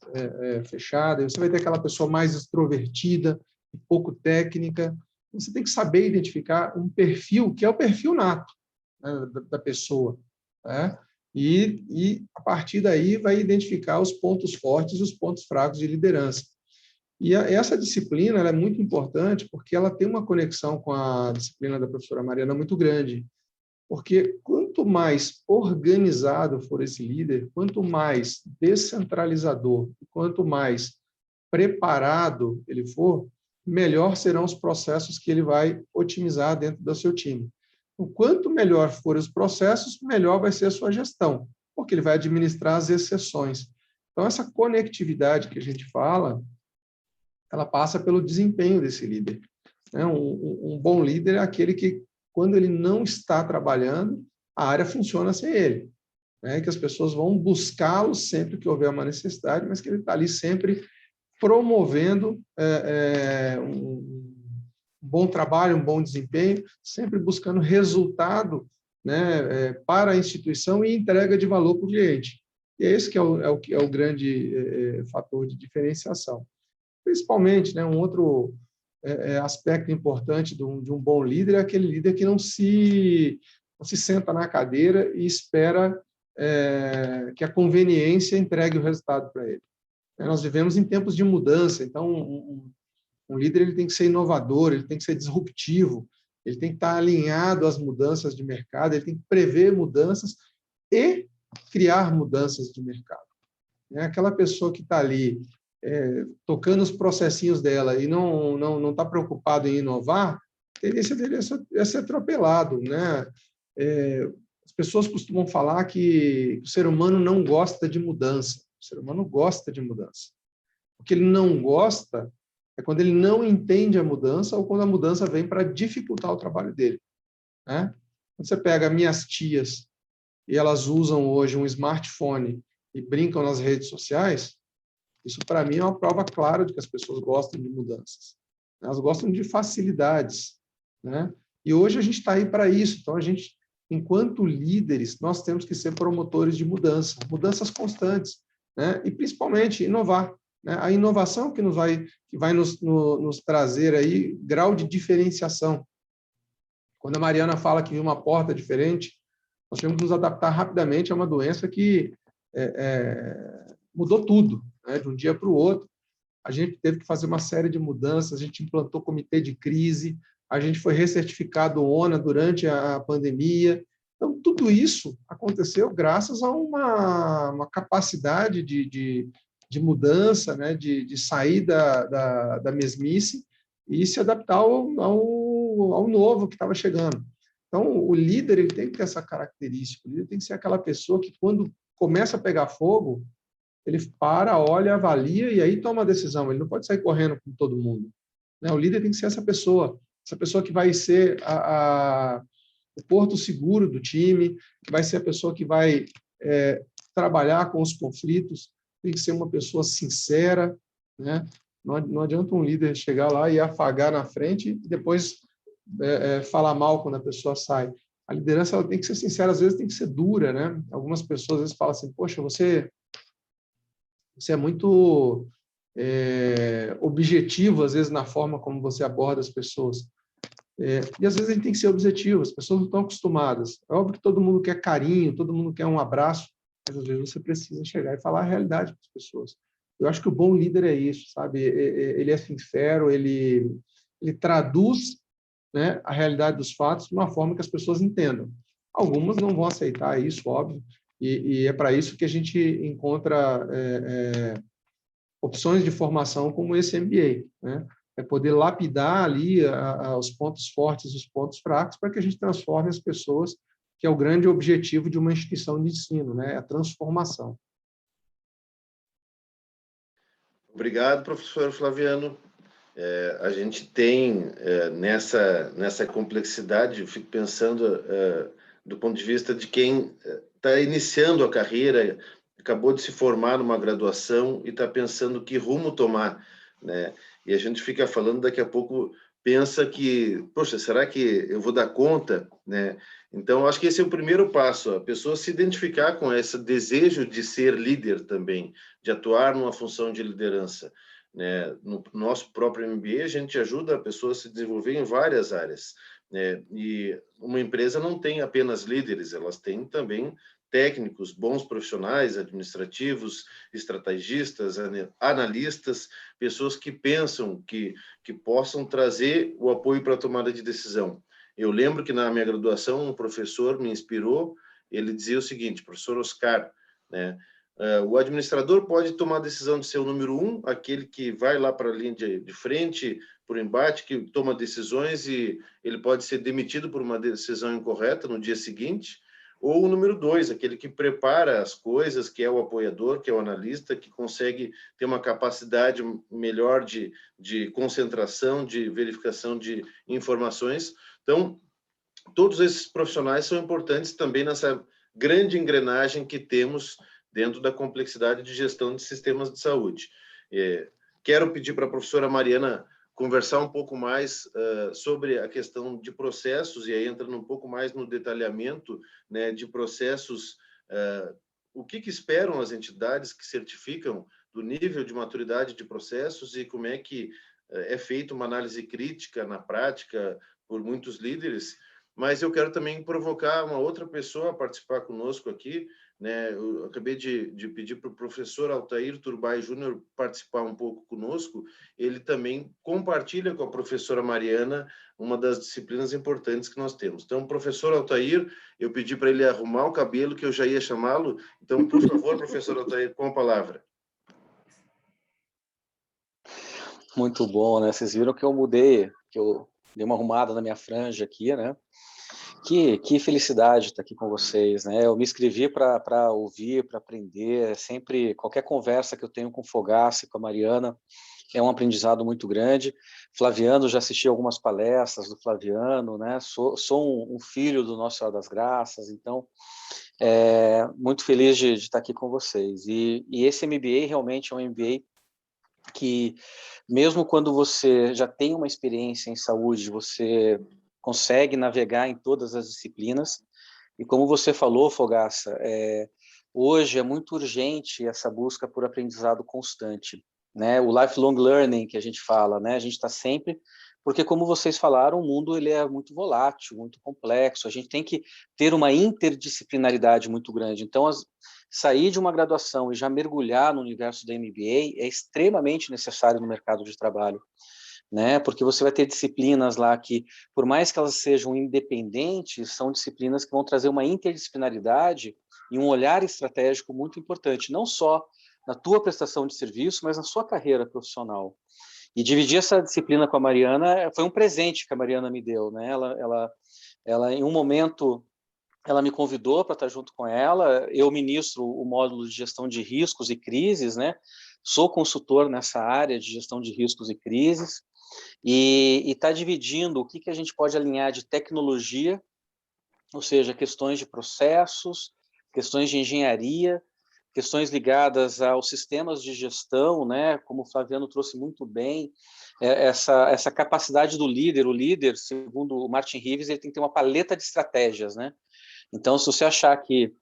fechada. Você vai ter aquela pessoa mais extrovertida, pouco técnica. Você tem que saber identificar um perfil, que é o perfil nato, né, da pessoa, né? E, a partir daí, vai identificar os pontos fortes e os pontos fracos de liderança. E essa disciplina ela é muito importante porque ela tem uma conexão com a disciplina da professora Mariana muito grande. Porque quanto mais organizado for esse líder, quanto mais descentralizador, quanto mais preparado ele for, melhor serão os processos que ele vai otimizar dentro do seu time. O quanto melhor forem os processos, melhor vai ser a sua gestão, porque ele vai administrar as exceções. Então, essa conectividade que a gente fala, ela passa pelo desempenho desse líder. Um bom líder é aquele que, quando ele não está trabalhando, a área funciona sem ele. Que as pessoas vão buscá-lo sempre que houver uma necessidade, mas que ele está ali sempre promovendo um bom trabalho, um bom desempenho, sempre buscando resultado, né, para a instituição e entrega de valor para o cliente. E é esse que é o grande fator de diferenciação. Principalmente, né, um outro aspecto importante de um bom líder é aquele líder que não se senta na cadeira e espera que a conveniência entregue o resultado para ele. Nós vivemos em tempos de mudança, então um líder ele tem que ser inovador, ele tem que ser disruptivo, ele tem que estar alinhado às mudanças de mercado, ele tem que prever mudanças e criar mudanças de mercado. Aquela pessoa que está ali tocando os processinhos dela e não está preocupado em inovar, a tendência dele é ser atropelado, né? As pessoas costumam falar que o ser humano não gosta de mudança. O ser humano gosta de mudança. O que ele não gosta é quando ele não entende a mudança ou quando a mudança vem para dificultar o trabalho dele, né? Quando você pega minhas tias e elas usam hoje um smartphone e brincam nas redes sociais, isso, para mim, é uma prova clara de que as pessoas gostam de mudanças. Elas gostam de facilidades, né? E hoje a gente está aí para isso. Então, a gente, enquanto líderes, nós temos que ser promotores de mudança, mudanças constantes, né? E, principalmente, inovar, né? A inovação que vai nos trazer aí grau de diferenciação. Quando a Mariana fala que viu uma porta diferente, nós tivemos que nos adaptar rapidamente a uma doença que mudou tudo, né? De um dia para o outro. A gente teve que fazer uma série de mudanças, a gente implantou comitê de crise, a gente foi recertificado ONA durante a pandemia. Então, tudo isso aconteceu graças a uma capacidade de mudança, né? de sair da mesmice e se adaptar ao novo que estava chegando. Então, o líder ele tem que ter essa característica, o líder tem que ser aquela pessoa que, quando começa a pegar fogo, ele para, olha, avalia e aí toma a decisão. Ele não pode sair correndo com todo mundo, né? O líder tem que ser essa pessoa que vai ser o porto seguro do time, que vai ser a pessoa que vai trabalhar com os conflitos, tem que ser uma pessoa sincera, né? Não adianta um líder chegar lá e afagar na frente e depois falar mal quando a pessoa sai. A liderança ela tem que ser sincera, às vezes tem que ser dura, né? Algumas pessoas às vezes falam assim, poxa, você é muito objetivo, às vezes, na forma como você aborda as pessoas. E, às vezes, a gente tem que ser objetivo, as pessoas não estão acostumadas. É óbvio que todo mundo quer carinho, todo mundo quer um abraço, mas, às vezes, você precisa chegar e falar a realidade para as pessoas. Eu acho que o bom líder é isso, sabe? Ele é sincero, ele traduz, né, a realidade dos fatos de uma forma que as pessoas entendam. Algumas não vão aceitar isso, óbvio, e é para isso que a gente encontra opções de formação como esse MBA, né? É poder lapidar ali os pontos fortes e os pontos fracos para que a gente transforme as pessoas, que é o grande objetivo de uma instituição de ensino, né? A transformação. Obrigado, professor Flaviano. A gente tem, nessa complexidade, eu fico pensando do ponto de vista de quem está iniciando a carreira, acabou de se formar numa graduação e está pensando que rumo tomar, né? E a gente fica falando, daqui a pouco pensa que, poxa, será que eu vou dar conta, né? Então, acho que esse é o primeiro passo, a pessoa se identificar com esse desejo de ser líder também, de atuar numa função de liderança, né? No nosso próprio MBA, a gente ajuda a pessoa a se desenvolver em várias áreas, né? E uma empresa não tem apenas líderes, elas têm também técnicos, bons profissionais, administrativos, estrategistas, analistas, pessoas que pensam que possam trazer o apoio para a tomada de decisão. Eu lembro que na minha graduação um professor me inspirou, ele dizia o seguinte, professor Oscar, né? O administrador pode tomar a decisão de ser o número 1, aquele que vai lá para a linha de frente, por embate, que toma decisões e ele pode ser demitido por uma decisão incorreta no dia seguinte, ou o número 2, aquele que prepara as coisas, que é o apoiador, que é o analista, que consegue ter uma capacidade melhor de concentração, de verificação de informações. Então, todos esses profissionais são importantes também nessa grande engrenagem que temos dentro da complexidade de gestão de sistemas de saúde. Quero pedir para a professora Mariana conversar um pouco mais sobre a questão de processos, e aí entrando um pouco mais no detalhamento, né, de processos, o que esperam as entidades que certificam do nível de maturidade de processos e como é que é feita uma análise crítica na prática por muitos líderes. Mas eu quero também provocar uma outra pessoa a participar conosco aqui, né? Eu acabei de pedir para o professor Altair Turbay Júnior participar um pouco conosco. Ele também compartilha com a professora Mariana uma das disciplinas importantes que nós temos. Então, professor Altair, eu pedi para ele arrumar o cabelo, que eu já ia chamá-lo. Então, por favor, professor Altair, com a palavra. Muito bom, né? Vocês viram que eu mudei, que eu dei uma arrumada na minha franja aqui, né? Que felicidade estar aqui com vocês, né? Eu me inscrevi para ouvir, para aprender. Sempre, qualquer conversa que eu tenho com o Fogassi, com a Mariana, é um aprendizado muito grande. Flaviano, já assisti algumas palestras do Flaviano, né? Sou um filho do Nossa Senhora das Graças, então, muito feliz de estar aqui com vocês. E esse MBA realmente é um MBA que, mesmo quando você já tem uma experiência em saúde, você consegue navegar em todas as disciplinas. E como você falou, Fogaça, hoje é muito urgente essa busca por aprendizado constante, né? O lifelong learning que a gente fala, né? A gente está sempre, porque como vocês falaram, o mundo ele é muito volátil, muito complexo. A gente tem que ter uma interdisciplinaridade muito grande. Então, sair de uma graduação e já mergulhar no universo da MBA é extremamente necessário no mercado de trabalho, né? Porque você vai ter disciplinas lá que, por mais que elas sejam independentes, são disciplinas que vão trazer uma interdisciplinaridade e um olhar estratégico muito importante, não só na tua prestação de serviço, mas na sua carreira profissional. E dividir essa disciplina com a Mariana foi um presente que a Mariana me deu, né? Ela em um momento, ela me convidou para estar junto com ela. Eu ministro o módulo de gestão de riscos e crises, né? Sou consultor nessa área de gestão de riscos e crises, e está dividindo o que a gente pode alinhar de tecnologia, ou seja, questões de processos, questões de engenharia, questões ligadas aos sistemas de gestão, né? Como o Flaviano trouxe muito bem, essa capacidade do líder. O líder, segundo o Martin Reeves, ele tem que ter uma paleta de estratégias, né? Então, se você achar que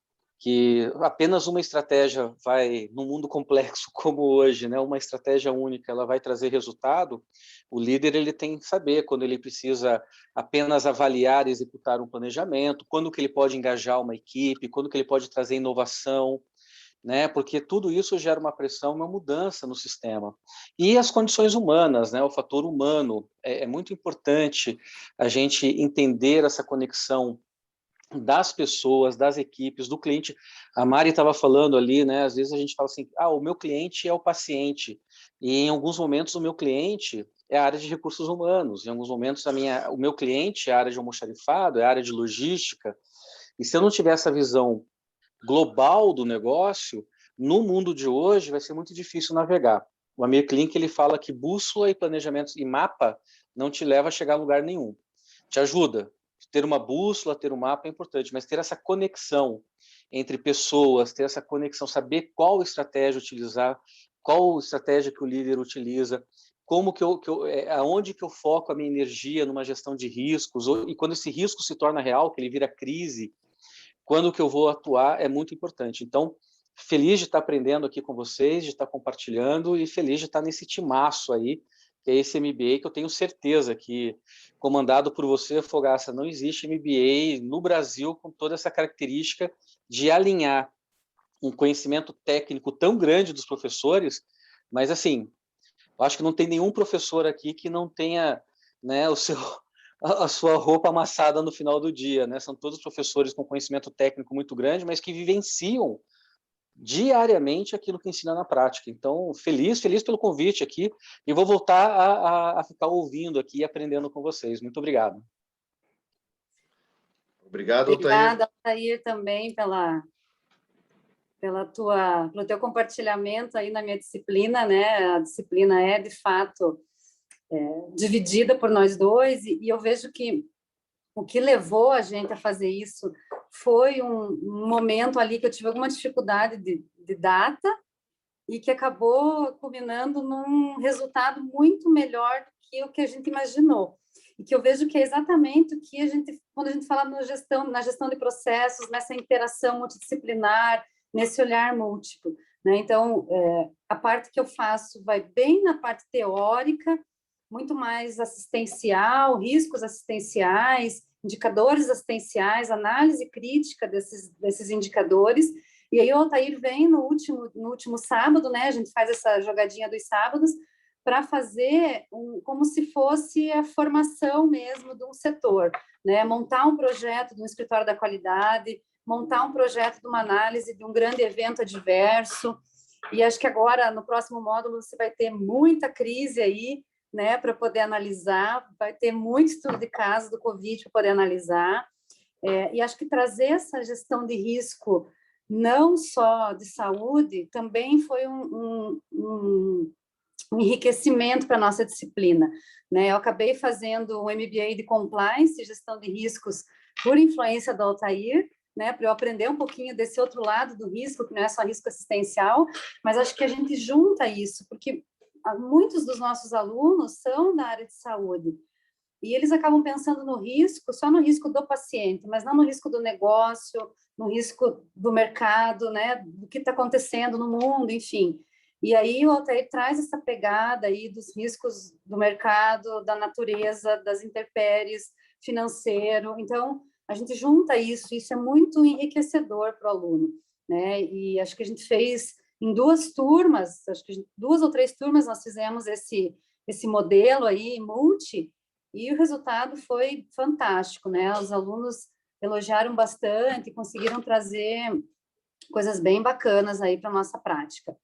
apenas uma estratégia vai, num mundo complexo como hoje, né, uma estratégia única, ela vai trazer resultado, o líder ele tem que saber quando ele precisa apenas avaliar e executar um planejamento, quando que ele pode engajar uma equipe, quando que ele pode trazer inovação, né, porque tudo isso gera uma pressão, uma mudança no sistema. E as condições humanas, né, o fator humano, é muito importante a gente entender essa conexão das pessoas, das equipes, do cliente. A Mari estava falando ali, né? Às vezes a gente fala assim, o meu cliente é o paciente, e em alguns momentos o meu cliente é a área de recursos humanos, em alguns momentos o meu cliente é a área de almoxarifado, é a área de logística, e se eu não tiver essa visão global do negócio, no mundo de hoje vai ser muito difícil navegar. O Amir Klink, ele fala que bússola e planejamento e mapa não te leva a chegar a lugar nenhum. Te ajuda. Ter uma bússola, ter um mapa é importante, mas ter essa conexão entre pessoas, ter essa conexão, saber qual estratégia utilizar, qual estratégia que o líder utiliza, como aonde que eu foco a minha energia numa gestão de riscos, e quando esse risco se torna real, que ele vira crise, quando que eu vou atuar é muito importante. Então, feliz de estar aprendendo aqui com vocês, de estar compartilhando e feliz de estar nesse timaço aí, que é esse MBA, que eu tenho certeza que, comandado por você, Fogaça, não existe MBA no Brasil com toda essa característica de alinhar um conhecimento técnico tão grande dos professores, mas assim, eu acho que não tem nenhum professor aqui que não tenha, né, a sua roupa amassada no final do dia, né? São todos professores com conhecimento técnico muito grande, mas que vivenciam diariamente aquilo que ensina na prática. Então, feliz pelo convite aqui, e vou voltar a ficar ouvindo aqui e aprendendo com vocês. Muito obrigado. Obrigado, Altair. Obrigada, Altair, também pelo teu compartilhamento aí na minha disciplina, né? A disciplina é, de fato, dividida por nós dois, e eu vejo que o que levou a gente a fazer isso foi um momento ali que eu tive alguma dificuldade de data e que acabou culminando num resultado muito melhor do que o que a gente imaginou. E que eu vejo que é exatamente o que quando a gente fala na gestão de processos, nessa interação multidisciplinar, nesse olhar múltiplo, né? Então, a parte que eu faço vai bem na parte teórica, muito mais assistencial, riscos assistenciais, indicadores assistenciais, análise crítica desses indicadores. E aí o Altair vem no último sábado, né? A gente faz essa jogadinha dos sábados para fazer como se fosse a formação mesmo de um setor, né? Montar um projeto de um escritório da qualidade, montar um projeto de uma análise de um grande evento adverso. E acho que agora, no próximo módulo, você vai ter muita crise aí, né, para poder analisar, vai ter muito estudo de caso do Covid para poder analisar, e acho que trazer essa gestão de risco, não só de saúde, também foi um enriquecimento para a nossa disciplina, né? Eu acabei fazendo um MBA de Compliance e Gestão de Riscos por influência do Altair, né, para eu aprender um pouquinho desse outro lado do risco, que não é só risco assistencial, mas acho que a gente junta isso, porque muitos dos nossos alunos são da área de saúde, e eles acabam pensando no risco, só no risco do paciente, mas não no risco do negócio, no risco do mercado, né, do que está acontecendo no mundo, enfim. E aí o Altair traz essa pegada aí dos riscos do mercado, da natureza, das intempéries, financeiro. Então, a gente junta isso é muito enriquecedor para o aluno, né? E acho que a gente fez em 2 turmas, acho que 2 ou 3 turmas nós fizemos esse modelo aí, multi, e o resultado foi fantástico, né? Os alunos elogiaram bastante, conseguiram trazer coisas bem bacanas aí para a nossa prática.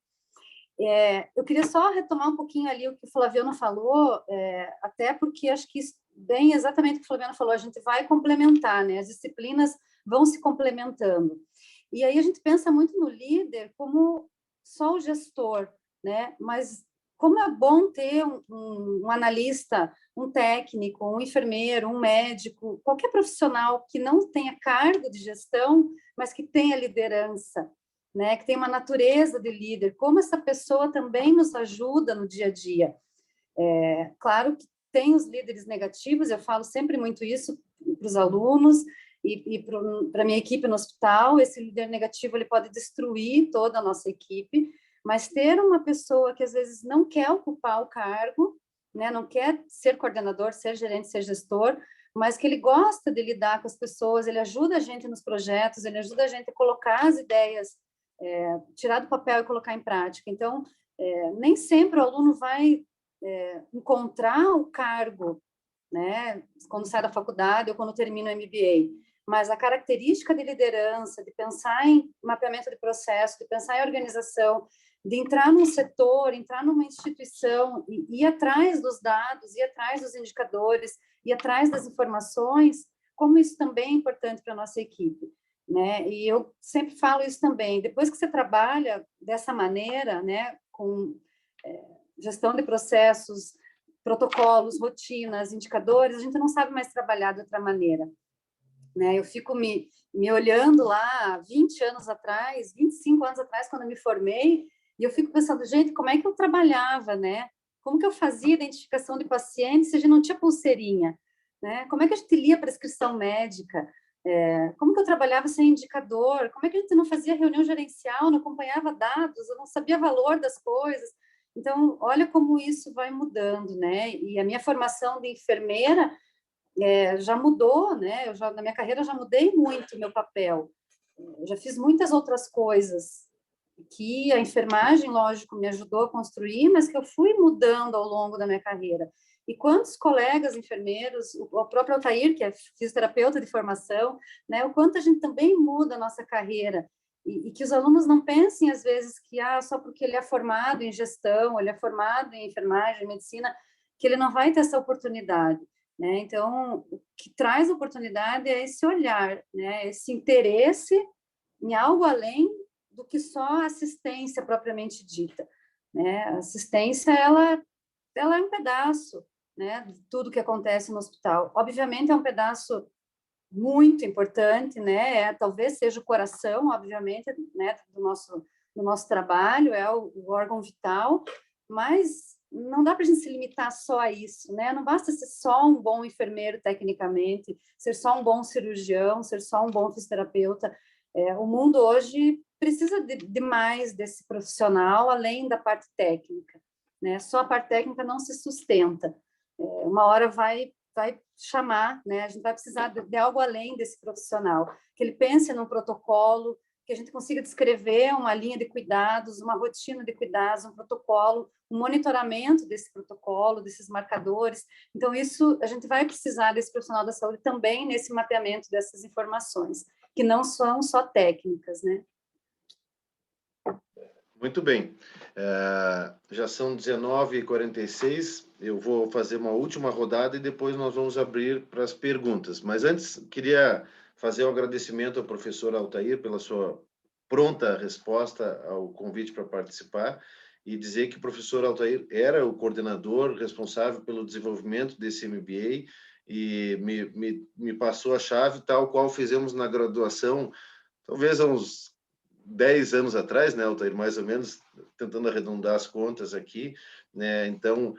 Eu queria só retomar um pouquinho ali o que o Flaviano falou, até porque acho que isso bem exatamente o que o Flaviano falou, a gente vai complementar, né? As disciplinas vão se complementando. E aí a gente pensa muito no líder como só o gestor, né? Mas como é bom ter um analista, um técnico, um enfermeiro, um médico, qualquer profissional que não tenha cargo de gestão, mas que tenha liderança, né? Que tenha uma natureza de líder, como essa pessoa também nos ajuda no dia a dia. Claro que tem os líderes negativos, eu falo sempre muito isso para os alunos e para a minha equipe no hospital, esse líder negativo ele pode destruir toda a nossa equipe, mas ter uma pessoa que às vezes não quer ocupar o cargo, né, não quer ser coordenador, ser gerente, ser gestor, mas que ele gosta de lidar com as pessoas, ele ajuda a gente nos projetos, ele ajuda a gente a colocar as ideias, tirar do papel e colocar em prática. Então, nem sempre o aluno vai encontrar o cargo, né, quando sai da faculdade ou quando termina o MBA, mas a característica de liderança, de pensar em mapeamento de processo, de pensar em organização, de entrar num setor, entrar numa instituição, e ir atrás dos dados, ir atrás dos indicadores, ir atrás das informações, como isso também é importante para a nossa equipe, né? E eu sempre falo isso também, depois que você trabalha dessa maneira, né, com gestão de processos, protocolos, rotinas, indicadores, a gente não sabe mais trabalhar de outra maneira, né? Eu fico me olhando lá 20 anos atrás, 25 anos atrás, quando eu me formei, e eu fico pensando, gente, como é que eu trabalhava, né? Como que eu fazia identificação de pacientes se a gente não tinha pulseirinha? Né? Como é que a gente lia a prescrição médica? Como que eu trabalhava sem indicador? Como é que a gente não fazia reunião gerencial, não acompanhava dados, eu não sabia valor das coisas? Então, olha como isso vai mudando, né? E a minha formação de enfermeira já mudou, né? Na minha carreira já mudei muito o meu papel. Eu já fiz muitas outras coisas que a enfermagem, lógico, me ajudou a construir, mas que eu fui mudando ao longo da minha carreira. E quantos colegas enfermeiros, o próprio Altair, que é fisioterapeuta de formação, né, o quanto a gente também muda a nossa carreira, e que os alunos não pensem, às vezes, que só porque ele é formado em gestão, ele é formado em enfermagem, medicina, que ele não vai ter essa oportunidade. Né? Então, o que traz oportunidade é esse olhar, né? Esse interesse em algo além do que só a assistência propriamente dita. Né? A assistência, ela é um pedaço, né, de tudo que acontece no hospital. Obviamente, é um pedaço muito importante, né? Talvez seja o coração, obviamente, né, do nosso trabalho, é o órgão vital, mas não dá para a gente se limitar só a isso, né? Não basta ser só um bom enfermeiro tecnicamente, ser só um bom cirurgião, ser só um bom fisioterapeuta. O mundo hoje precisa de mais desse profissional, além da parte técnica, né? Só a parte técnica não se sustenta. Uma hora vai chamar, né? A gente vai precisar de algo além desse profissional, que ele pense num protocolo, que a gente consiga descrever uma linha de cuidados, uma rotina de cuidados, um protocolo, um monitoramento desse protocolo, desses marcadores. Então, isso, a gente vai precisar desse profissional da saúde também nesse mapeamento dessas informações, que não são só técnicas, né? Muito bem. Já são 19h46. Eu vou fazer uma última rodada e depois nós vamos abrir para as perguntas. Mas antes, queria fazer um agradecimento ao professor Altair pela sua pronta resposta ao convite para participar e dizer que o professor Altair era o coordenador responsável pelo desenvolvimento desse MBA e me passou a chave, tal qual fizemos na graduação, talvez há uns 10 anos atrás, né, Altair, mais ou menos, tentando arredondar as contas aqui, né, então,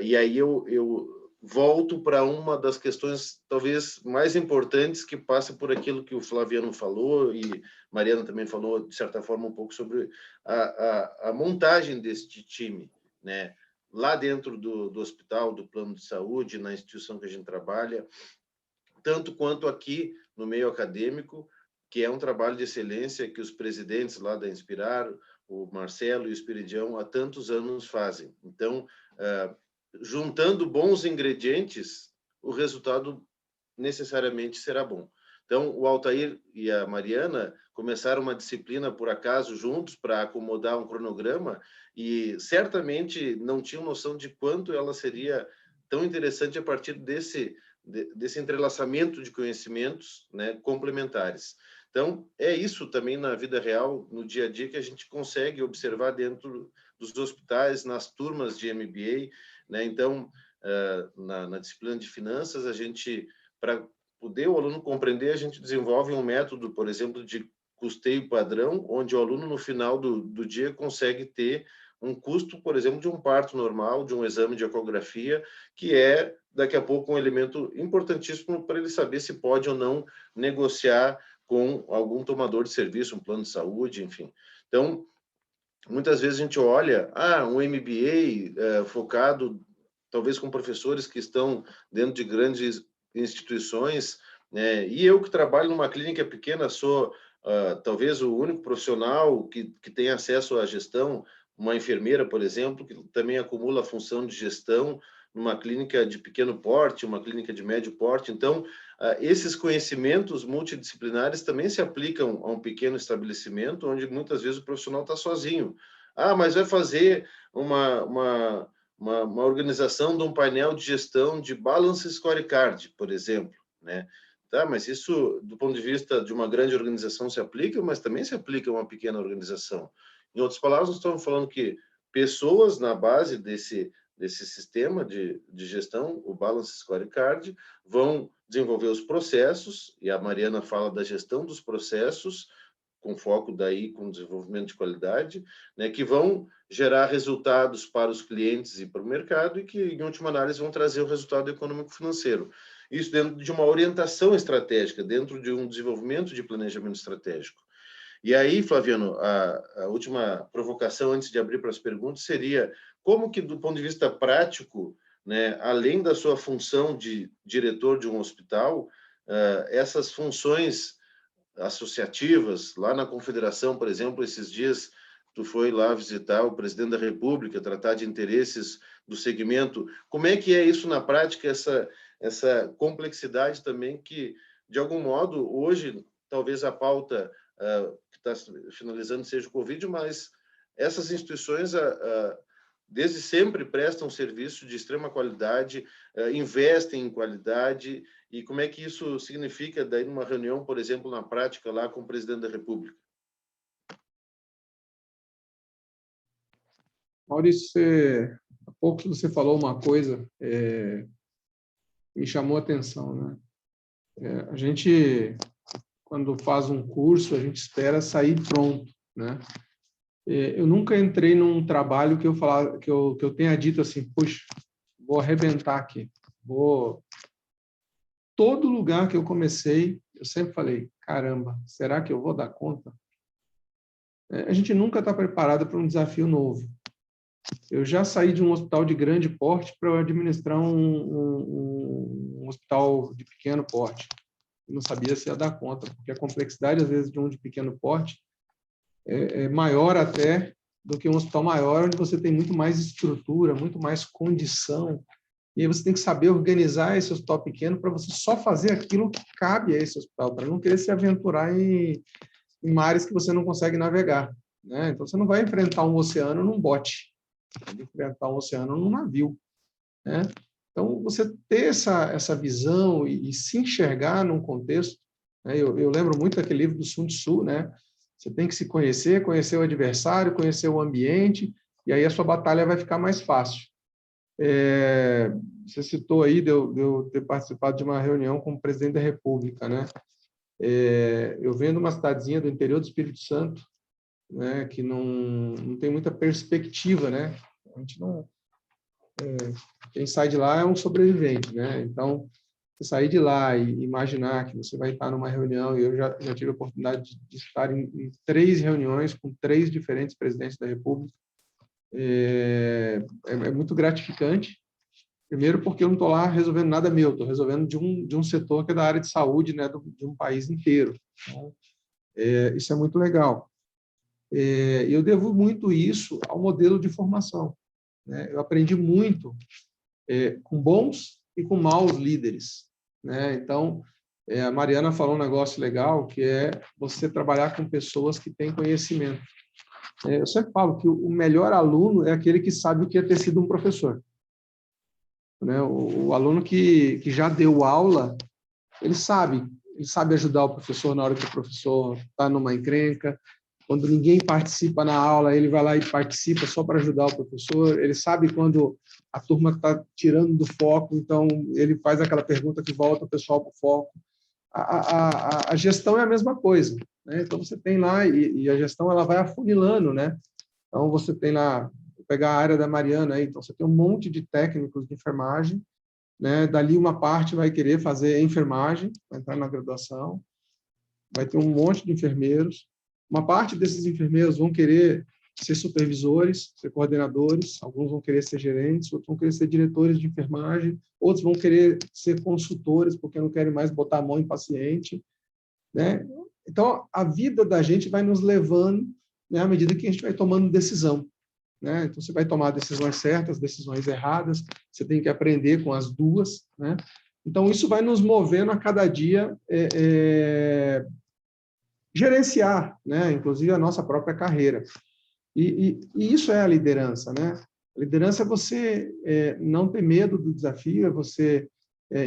e aí eu volto para uma das questões talvez mais importantes que passa por aquilo que o Flaviano falou e Mariana também falou, de certa forma, um pouco sobre a montagem deste time, né, lá dentro do hospital, do plano de saúde, na instituição que a gente trabalha, tanto quanto aqui no meio acadêmico, que é um trabalho de excelência que os presidentes lá da Inspirar, o Marcelo e o Espiridião, há tantos anos fazem. Então, juntando bons ingredientes, o resultado necessariamente será bom. Então, o Altair e a Mariana começaram uma disciplina, por acaso, juntos, para acomodar um cronograma, e certamente não tinham noção de quanto ela seria tão interessante a partir desse entrelaçamento de conhecimentos, né, complementares. Então, é isso também na vida real, no dia a dia, que a gente consegue observar dentro dos hospitais, nas turmas de MBA, né? Então, na disciplina de finanças, a gente, para poder o aluno compreender, a gente desenvolve um método, por exemplo, de custeio padrão, onde o aluno, no final do dia, consegue ter um custo, por exemplo, de um parto normal, de um exame de ecografia, que é, daqui a pouco, um elemento importantíssimo para ele saber se pode ou não negociar com algum tomador de serviço, um plano de saúde, enfim. Então, muitas vezes a gente olha, um MBA focado, talvez com professores que estão dentro de grandes instituições, né? E eu que trabalho numa clínica pequena, sou talvez o único profissional que tem acesso à gestão, uma enfermeira, por exemplo, que também acumula a função de gestão numa clínica de pequeno porte, uma clínica de médio porte. Então, esses conhecimentos multidisciplinares também se aplicam a um pequeno estabelecimento, onde muitas vezes o profissional está sozinho. Mas vai fazer uma organização de um painel de gestão de balance scorecard, por exemplo, né? Tá, mas isso, do ponto de vista de uma grande organização, se aplica, mas também se aplica a uma pequena organização. Em outras palavras, nós estamos falando que pessoas na base desse sistema de gestão, o Balance Scorecard, vão desenvolver os processos, e a Mariana fala da gestão dos processos, com foco daí com desenvolvimento de qualidade, né, que vão gerar resultados para os clientes e para o mercado e que, em última análise, vão trazer o resultado econômico-financeiro. Isso dentro de uma orientação estratégica, dentro de um desenvolvimento de planejamento estratégico. E aí, Flaviano, a última provocação antes de abrir para as perguntas seria como que, do ponto de vista prático, né, além da sua função de diretor de um hospital, essas funções associativas, lá na Confederação, por exemplo, esses dias tu foi lá visitar o presidente da República, tratar de interesses do segmento. Como é que é isso na prática, essa complexidade também que, de algum modo, hoje, talvez a pauta que está finalizando seja o Covid, mas essas instituições, desde sempre, prestam serviço de extrema qualidade, investem em qualidade, e como é que isso significa, daí, numa reunião, por exemplo, na prática, lá com o presidente da República? Maurício, há pouco você falou uma coisa me chamou a atenção, né? A gente, quando faz um curso, a gente espera sair pronto, né? Eu nunca entrei num trabalho que eu tenha dito assim, puxa, vou arrebentar aqui, todo lugar que eu comecei, eu sempre falei, caramba, será que eu vou dar conta? A gente nunca está preparado para um desafio novo. Eu já saí de um hospital de grande porte para administrar um hospital de pequeno porte. Eu não sabia se ia dar conta, porque a complexidade, às vezes, de um de pequeno porte é maior até do que um hospital maior, onde você tem muito mais estrutura, muito mais condição. E aí você tem que saber organizar esse hospital pequeno para você só fazer aquilo que cabe a esse hospital, para não querer se aventurar em mares que você não consegue navegar, né? Então, você não vai enfrentar um oceano num bote, você vai enfrentar um oceano num navio, né? Então, você ter essa visão e se enxergar num contexto, né? Eu lembro muito daquele livro do Sun Tzu, né? Você tem que se conhecer, conhecer o adversário, conhecer o ambiente, e aí a sua batalha vai ficar mais fácil. Você citou aí de eu ter participado de uma reunião com o presidente da República, né? Eu venho de uma cidadezinha do interior do Espírito Santo, né, que não tem muita perspectiva, né? A gente não, quem sai de lá é um sobrevivente, né? Então, você sair de lá e imaginar que você vai estar numa reunião, e eu já tive a oportunidade de estar em 3 reuniões com 3 diferentes presidentes da República, é muito gratificante. Primeiro, porque eu não estou lá resolvendo nada meu, estou resolvendo de um setor que é da área de saúde, né, de um país inteiro. Então, isso é muito legal. Eu devo muito isso ao modelo de formação, né? Eu aprendi muito com bons e com maus líderes, né? Então, a Mariana falou um negócio legal, que é você trabalhar com pessoas que têm conhecimento. Eu sempre falo que o melhor aluno é aquele que sabe o que é ter sido um professor, né? O aluno que já deu aula, ele sabe ajudar o professor na hora que o professor está numa encrenca. Quando ninguém participa na aula, ele vai lá e participa só para ajudar o professor. Ele sabe quando a turma está tirando do foco, então ele faz aquela pergunta que volta o pessoal para o foco. A gestão é a mesma coisa, né? Então você tem lá, e a gestão ela vai afunilando, né? Então você tem lá, vou pegar a área da Mariana aí, então você tem um monte de técnicos de enfermagem, né? Dali uma parte vai querer fazer enfermagem, vai entrar na graduação, vai ter um monte de enfermeiros. Uma parte desses enfermeiros vão querer ser supervisores, ser coordenadores, alguns vão querer ser gerentes, outros vão querer ser diretores de enfermagem, outros vão querer ser consultores, porque não querem mais botar a mão em paciente, né? Então, a vida da gente vai nos levando, né, à medida que a gente vai tomando decisão, né? Então, você vai tomar decisões certas, decisões erradas, você tem que aprender com as duas, né? Então, isso vai nos movendo a cada dia gerenciar, né, inclusive a nossa própria carreira. E isso é a liderança, né? A liderança é você não ter medo do desafio, é você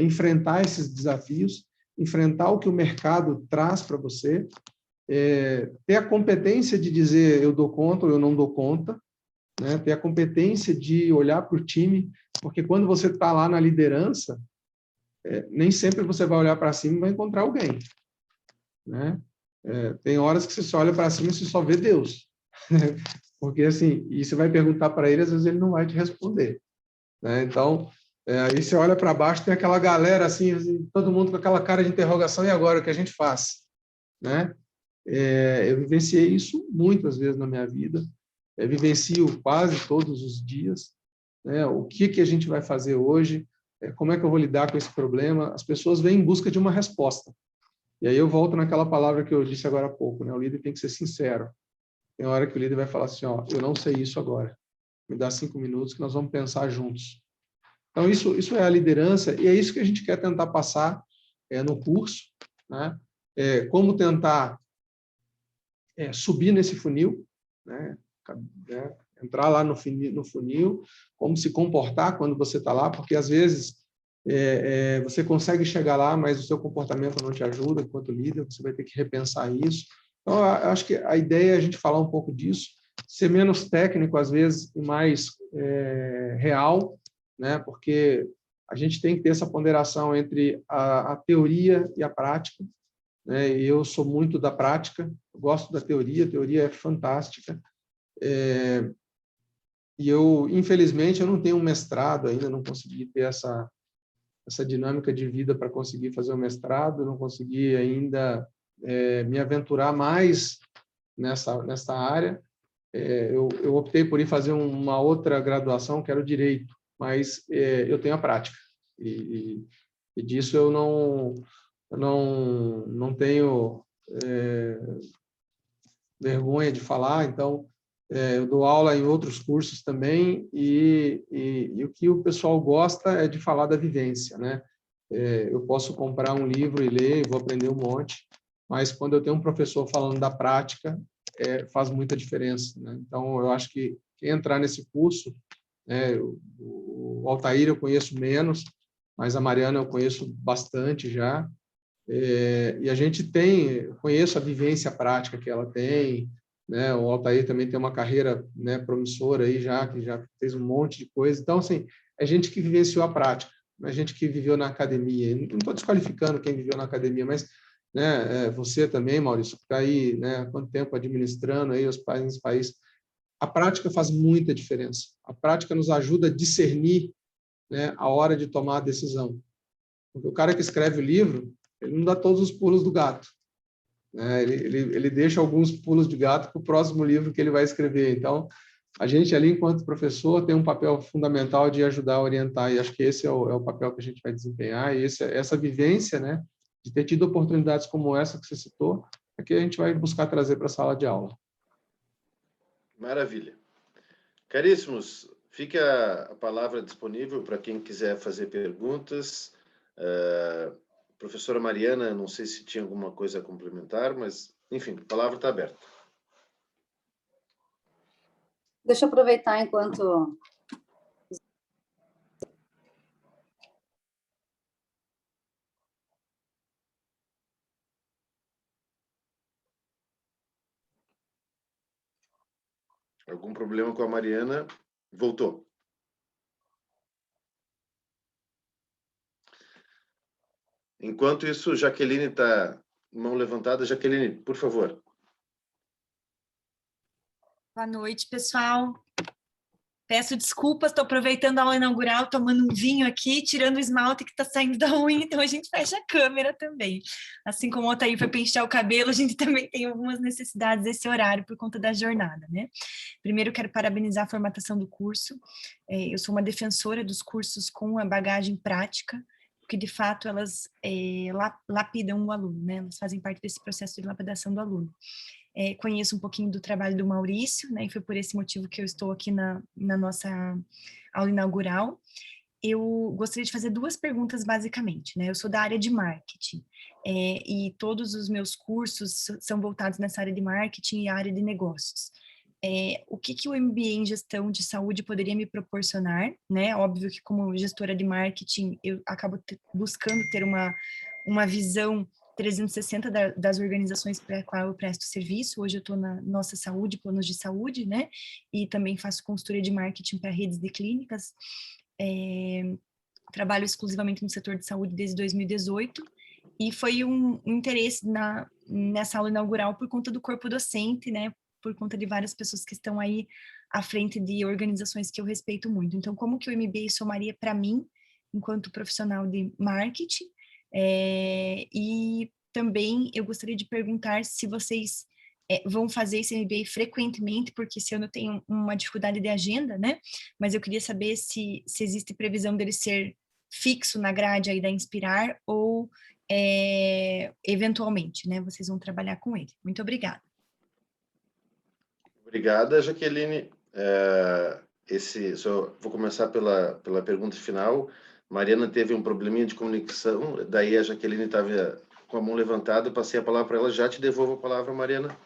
enfrentar esses desafios, enfrentar o que o mercado traz para você, ter a competência de dizer eu dou conta ou eu não dou conta, né? Ter a competência de olhar para o time, porque quando você está lá na liderança, nem sempre você vai olhar para cima e vai encontrar alguém, né? Tem horas que você só olha para cima e você só vê Deus. Porque, assim, e você vai perguntar para ele, às vezes ele não vai te responder. Né? Então, aí você olha para baixo, tem aquela galera, assim, todo mundo com aquela cara de interrogação, e agora, o que a gente faz? Né? Eu vivenciei isso muitas vezes na minha vida, vivencio quase todos os dias, né? O que a gente vai fazer hoje? Como é que eu vou lidar com esse problema? As pessoas vêm em busca de uma resposta. E aí eu volto naquela palavra que eu disse agora há pouco, né? O líder tem que ser sincero. Tem hora que o líder vai falar assim, ó, eu não sei isso agora. Me dá 5 minutos que nós vamos pensar juntos. Então, isso é a liderança, e é isso que a gente quer tentar passar no curso, né? Como tentar subir nesse funil, né? Entrar lá no funil, como se comportar quando você está lá, porque às vezes você consegue chegar lá, mas o seu comportamento não te ajuda enquanto líder, você vai ter que repensar isso. Então, eu acho que a ideia é a gente falar um pouco disso, ser menos técnico, às vezes, e mais real, né? Porque a gente tem que ter essa ponderação entre a teoria e a prática, né? E eu sou muito da prática, eu gosto da teoria, a teoria é fantástica, e infelizmente, eu não tenho um mestrado ainda, não consegui ter essa dinâmica de vida para conseguir fazer o mestrado, não consegui ainda me aventurar mais nessa área. Eu optei por ir fazer uma outra graduação, que era o Direito, mas eu tenho a prática, e disso eu não tenho vergonha de falar. Então, eu dou aula em outros cursos também, e o que o pessoal gosta é de falar da vivência, né? Eu posso comprar um livro e ler, vou aprender um monte, mas quando eu tenho um professor falando da prática, faz muita diferença, né? Então, eu acho que quem entrar nesse curso, né, o Altair eu conheço menos, mas a Mariana eu conheço bastante já, e a gente conheço a vivência prática que ela tem, né? O Altair também tem uma carreira, né, promissora aí que já fez um monte de coisa. Então, assim, é gente que vivenciou a prática, é gente que viveu na academia. Não estou desqualificando quem viveu na academia, mas, né, você também, Maurício, que está aí, né, há quanto tempo administrando aí os países. A prática faz muita diferença. A prática nos ajuda a discernir, né, a hora de tomar a decisão. Porque o cara que escreve o livro, ele não dá todos os pulos do gato, né? Ele deixa alguns pulos de gato para o próximo livro que ele vai escrever. Então, a gente ali, enquanto professor, tem um papel fundamental de ajudar a orientar, e acho que esse é o papel que a gente vai desempenhar, e essa vivência, né, de ter tido oportunidades como essa que você citou, é que a gente vai buscar trazer para a sala de aula. Maravilha. Caríssimos, fica a palavra disponível para quem quiser fazer perguntas. Professora Mariana, não sei se tinha alguma coisa a complementar, mas, enfim, a palavra está aberta. Deixa eu aproveitar enquanto... Algum problema com a Mariana? Voltou. Enquanto isso, Jaqueline está mão levantada. Jaqueline, por favor. Boa noite, pessoal. Peço desculpas, estou aproveitando a aula inaugural, tomando um vinho aqui, tirando o esmalte que está saindo da unha, então a gente fecha a câmera também. Assim como o Altair foi pentear o cabelo, a gente também tem algumas necessidades desse horário por conta da jornada, né? Primeiro, quero parabenizar a formatação do curso. Eu sou uma defensora dos cursos com a bagagem prática, porque, de fato, elas lapidam o aluno, né? Elas fazem parte desse processo de lapidação do aluno. Conheço um pouquinho do trabalho do Maurício, né, e foi por esse motivo que eu estou aqui na nossa aula inaugural. Eu gostaria de fazer duas perguntas, basicamente, né? Eu sou da área de marketing, e todos os meus cursos são voltados nessa área de marketing e área de negócios. O que o MBA em gestão de saúde poderia me proporcionar, né? Óbvio que, como gestora de marketing, eu acabo buscando ter uma visão 360 das organizações para a qual eu presto serviço. Hoje eu estou na Nossa Saúde, planos de saúde, né? E também faço consultoria de marketing para redes de clínicas. Trabalho exclusivamente no setor de saúde desde 2018 E foi um interesse nessa aula inaugural por conta do corpo docente, né? Por conta de várias pessoas que estão aí à frente de organizações que eu respeito muito. Então, como que o MBA somaria para mim, enquanto profissional de marketing? E também eu gostaria de perguntar se vocês vão fazer esse MBA frequentemente, porque esse ano eu tenho uma dificuldade de agenda, né? Mas eu queria saber se existe previsão dele ser fixo na grade aí da Inspirar ou eventualmente, né? Vocês vão trabalhar com ele. Muito obrigada. Obrigada, Jaqueline. Vou começar pela pergunta final. Mariana teve um probleminha de comunicação, daí a Jaqueline estava com a mão levantada, eu passei a palavra para ela, já te devolvo a palavra, Mariana.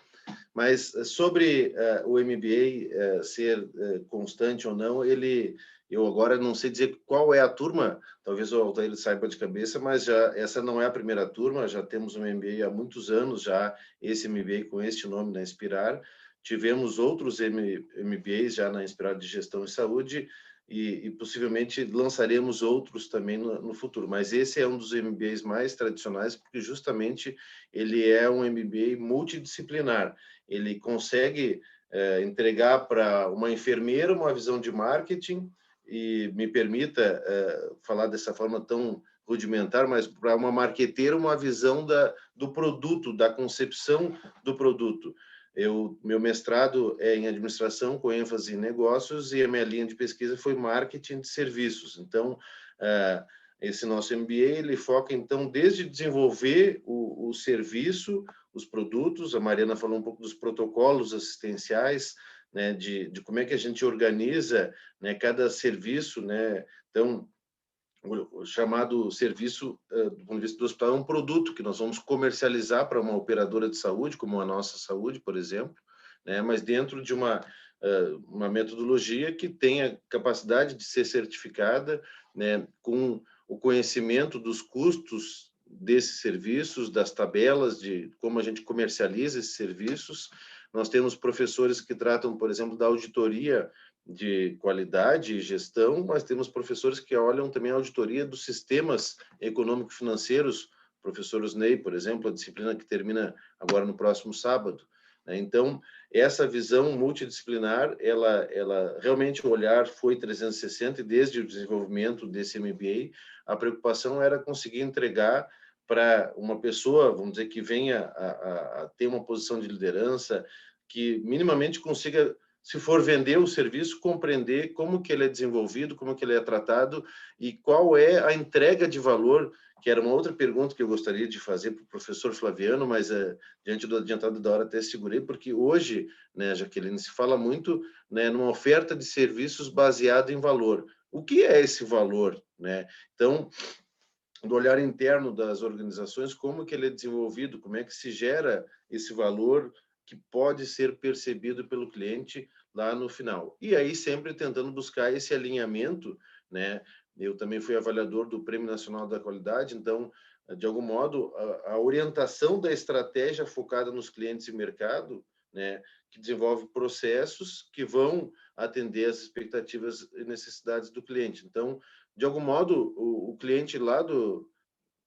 Mas sobre o MBA ser constante ou não, eu agora não sei dizer qual é a turma, talvez o Altair saiba de cabeça, mas essa não é a primeira turma, já temos um MBA há muitos anos, já esse MBA com este nome, na Inspirar. Tivemos outros MBAs já na Inspirar de Gestão e Saúde, e possivelmente lançaremos outros também no futuro. Mas esse é um dos MBAs mais tradicionais, porque justamente ele é um MBA multidisciplinar. Ele consegue entregar para uma enfermeira uma visão de marketing, e me permita falar dessa forma tão rudimentar, mas para uma marqueteira uma visão do produto, da concepção do produto. Meu mestrado é em administração, com ênfase em negócios, e a minha linha de pesquisa foi marketing de serviços. Então, esse nosso MBA, ele foca, então, desde desenvolver o serviço, os produtos, a Mariana falou um pouco dos protocolos assistenciais, né, de como é que a gente organiza, né, cada serviço, né? Então, o chamado serviço, do ponto de vista do hospital, é um produto que nós vamos comercializar para uma operadora de saúde, como a Nossa Saúde, por exemplo, né? Mas dentro de uma metodologia que tenha capacidade de ser certificada, né? Com o conhecimento dos custos desses serviços, das tabelas de como a gente comercializa esses serviços. Nós temos professores que tratam, por exemplo, da auditoria de qualidade e gestão, mas temos professores que olham também a auditoria dos sistemas econômico-financeiros, professor Osnei, por exemplo, a disciplina que termina agora no próximo sábado. Então, essa visão multidisciplinar, ela realmente o olhar foi 360, e desde o desenvolvimento desse MBA, a preocupação era conseguir entregar para uma pessoa, vamos dizer, que venha a ter uma posição de liderança, que minimamente consiga, se for vender o serviço, compreender como que ele é desenvolvido, como que ele é tratado e qual é a entrega de valor, que era uma outra pergunta que eu gostaria de fazer para o professor Flaviano, mas diante do adiantado da hora até segurei, porque hoje, né, Jaqueline, se fala muito, né, numa oferta de serviços baseada em valor. O que é esse valor, né? Então, do olhar interno das organizações, como que ele é desenvolvido, como é que se gera esse valor que pode ser percebido pelo cliente lá no final. E aí sempre tentando buscar esse alinhamento, né? Eu também fui avaliador do Prêmio Nacional da Qualidade, então, de algum modo, a orientação da estratégia focada nos clientes e mercado, né, que desenvolve processos que vão atender às expectativas e necessidades do cliente. Então, de algum modo, o cliente lá do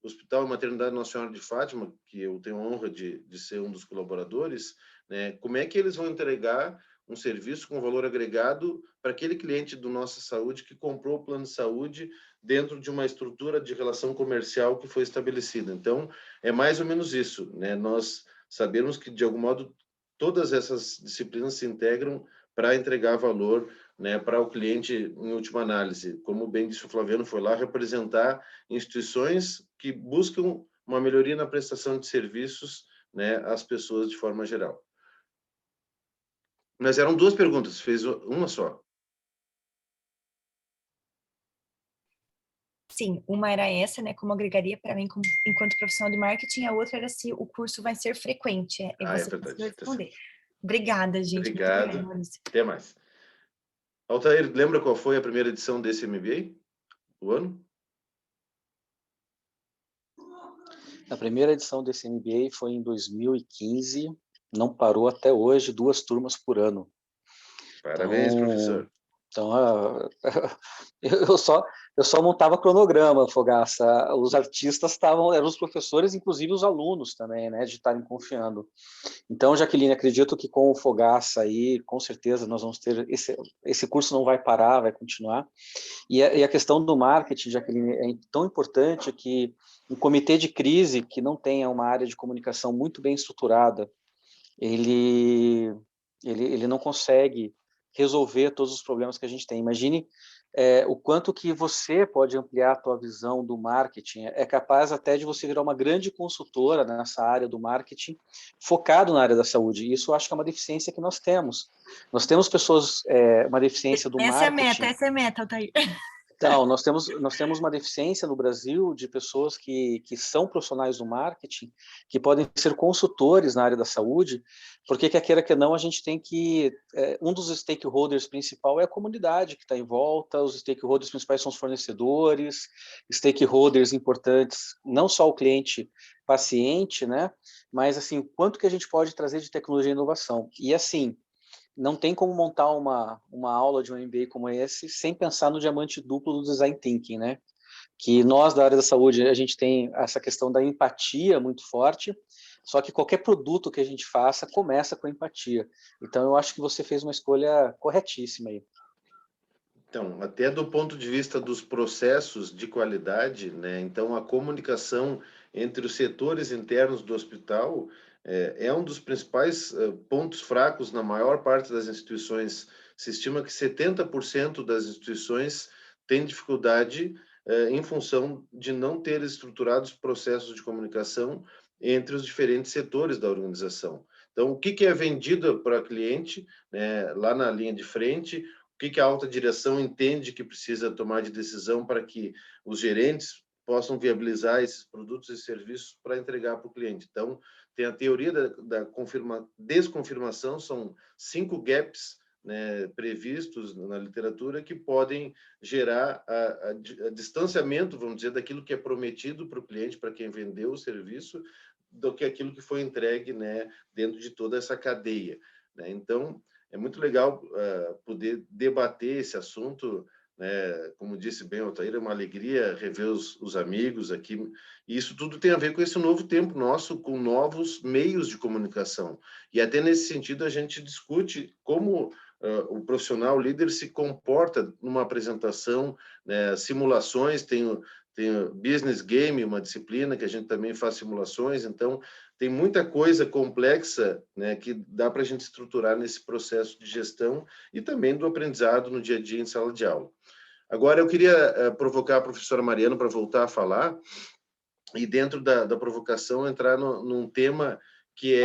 Hospital Maternidade Nossa Senhora de Fátima, que eu tenho a honra de ser um dos colaboradores, né, como é que eles vão entregar um serviço com valor agregado para aquele cliente do Nossa Saúde que comprou o plano de saúde dentro de uma estrutura de relação comercial que foi estabelecida. Então, é mais ou menos isso, né? Nós sabemos que, de algum modo, todas essas disciplinas se integram para entregar valor, né, para o cliente em última análise. Como bem disse o Flaviano, foi lá representar instituições que buscam uma melhoria na prestação de serviços, né, às pessoas de forma geral. Mas eram duas perguntas, fez uma só. Sim, uma era essa, né, como agregaria para mim enquanto profissional de marketing, a outra era se o curso vai ser frequente. Você conseguiu responder. Obrigada, gente. Obrigado. Muito obrigada, até mais. Altair, lembra qual foi a primeira edição desse MBA? O ano? A primeira edição desse MBA foi em 2015, não parou até hoje, 2 turmas por ano. Parabéns, então, professor. Então, eu só montava cronograma, Fogaça. Os artistas eram os professores, inclusive os alunos também, né, de estarem confiando. Então, Jaqueline, acredito que com o Fogaça aí, com certeza, nós vamos ter esse curso não vai parar, vai continuar. E a questão do marketing, Jaqueline, é tão importante que um comitê de crise que não tenha uma área de comunicação muito bem estruturada, ele não consegue resolver todos os problemas que a gente tem. Imagine o quanto que você pode ampliar a tua visão do marketing. É capaz até de você virar uma grande consultora nessa área do marketing, focado na área da saúde. E isso eu acho que é uma deficiência que nós temos. Nós temos pessoas, uma deficiência do marketing. Essa é a meta, Altair. Então, nós temos uma deficiência no Brasil de pessoas que são profissionais do marketing, que podem ser consultores na área da saúde, porque quer queira que não, a gente tem que... um dos stakeholders principal é a comunidade que está em volta, os stakeholders principais são os fornecedores, stakeholders importantes, não só o cliente paciente, né? Mas, assim, quanto que a gente pode trazer de tecnologia e inovação. E, assim, não tem como montar uma aula de um MBA como esse sem pensar no diamante duplo do design thinking, né? Que nós, da área da saúde, a gente tem essa questão da empatia muito forte, só que qualquer produto que a gente faça começa com empatia. Então, eu acho que você fez uma escolha corretíssima aí. Então, até do ponto de vista dos processos de qualidade, né? Então, a comunicação entre os setores internos do hospital é um dos principais pontos fracos na maior parte das instituições. Se estima que 70% das instituições têm dificuldade em função de não ter estruturados processos de comunicação entre os diferentes setores da organização. Então, o que é vendido para o cliente, né, lá na linha de frente, o que a alta direção entende que precisa tomar de decisão para que os gerentes possam viabilizar esses produtos e serviços para entregar para o cliente. Então, tem a teoria da desconfirmação, são 5 gaps, né, previstos na literatura que podem gerar a distanciamento, vamos dizer, daquilo que é prometido para o cliente, para quem vendeu o serviço, do que aquilo que foi entregue, né, dentro de toda essa cadeia, né? Então, é muito legal poder debater esse assunto, né? Como disse bem o Altair, é uma alegria rever os amigos aqui. E isso tudo tem a ver com esse novo tempo nosso, com novos meios de comunicação. E até nesse sentido a gente discute como o profissional líder se comporta numa apresentação, né? Simulações, tem o Business Game, uma disciplina que a gente também faz simulações, então tem muita coisa complexa, né, que dá para a gente estruturar nesse processo de gestão e também do aprendizado no dia a dia em sala de aula. Agora, eu queria provocar a professora Mariana para voltar a falar e, dentro da provocação, entrar num tema que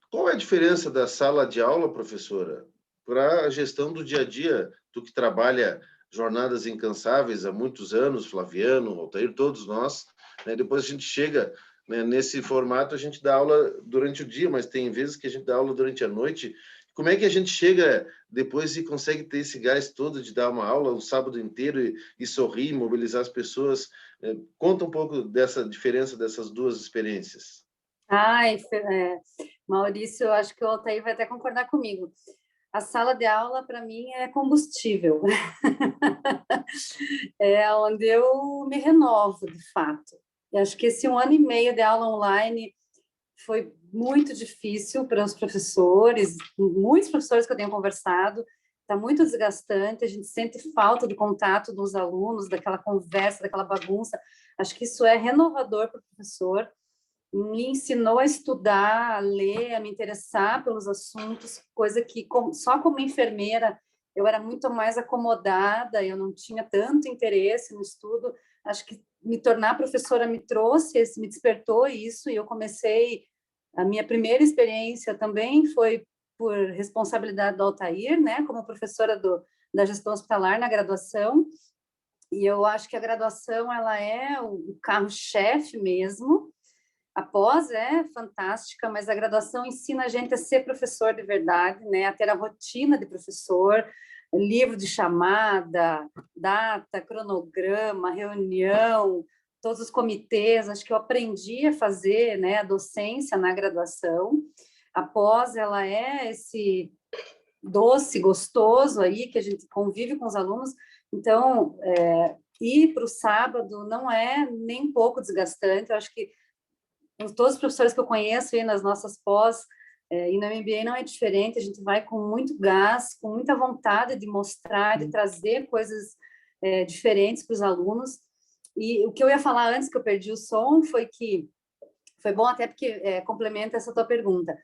qual é a diferença da sala de aula, professora, para a gestão do dia a dia, tu que trabalha jornadas incansáveis há muitos anos, Flaviano, Altair, todos nós, né? Depois a gente chega, né, nesse formato, a gente dá aula durante o dia, mas tem vezes que a gente dá aula durante a noite. Como é que a gente chega depois e consegue ter esse gás todo de dar uma aula o sábado inteiro e sorrir, mobilizar as pessoas? Conta um pouco dessa diferença dessas duas experiências. Ai, Maurício, eu acho que o Altair vai até concordar comigo. A sala de aula, para mim, é combustível. É onde eu me renovo, de fato. E acho que esse 1 ano e meio de aula online foi muito difícil para os professores, muitos professores que eu tenho conversado, está muito desgastante, a gente sente falta do contato dos alunos, daquela conversa, daquela bagunça. Acho que isso é renovador para o professor, me ensinou a estudar, a ler, a me interessar pelos assuntos, coisa que só como enfermeira eu era muito mais acomodada, eu não tinha tanto interesse no estudo. Acho que me tornar professora me trouxe, me despertou isso, e eu comecei, a minha primeira experiência também foi por responsabilidade do Altair, né, como professora da gestão hospitalar na graduação, e eu acho que a graduação ela é o carro-chefe mesmo. A pós é fantástica, mas a graduação ensina a gente a ser professor de verdade, né? A ter a rotina de professor, livro de chamada, data, cronograma, reunião, todos os comitês. Acho que eu aprendi a fazer, né, a docência na graduação. A pós, ela é doce, gostoso aí, que a gente convive com os alunos. Então, ir para o sábado não é nem um pouco desgastante. Eu acho que todos os professores que eu conheço aí nas nossas pós e no MBA não é diferente. A gente vai com muito gás, com muita vontade de mostrar, de trazer coisas diferentes para os alunos. E o que eu ia falar antes, que eu perdi o som, foi que foi bom até porque complementa essa tua pergunta.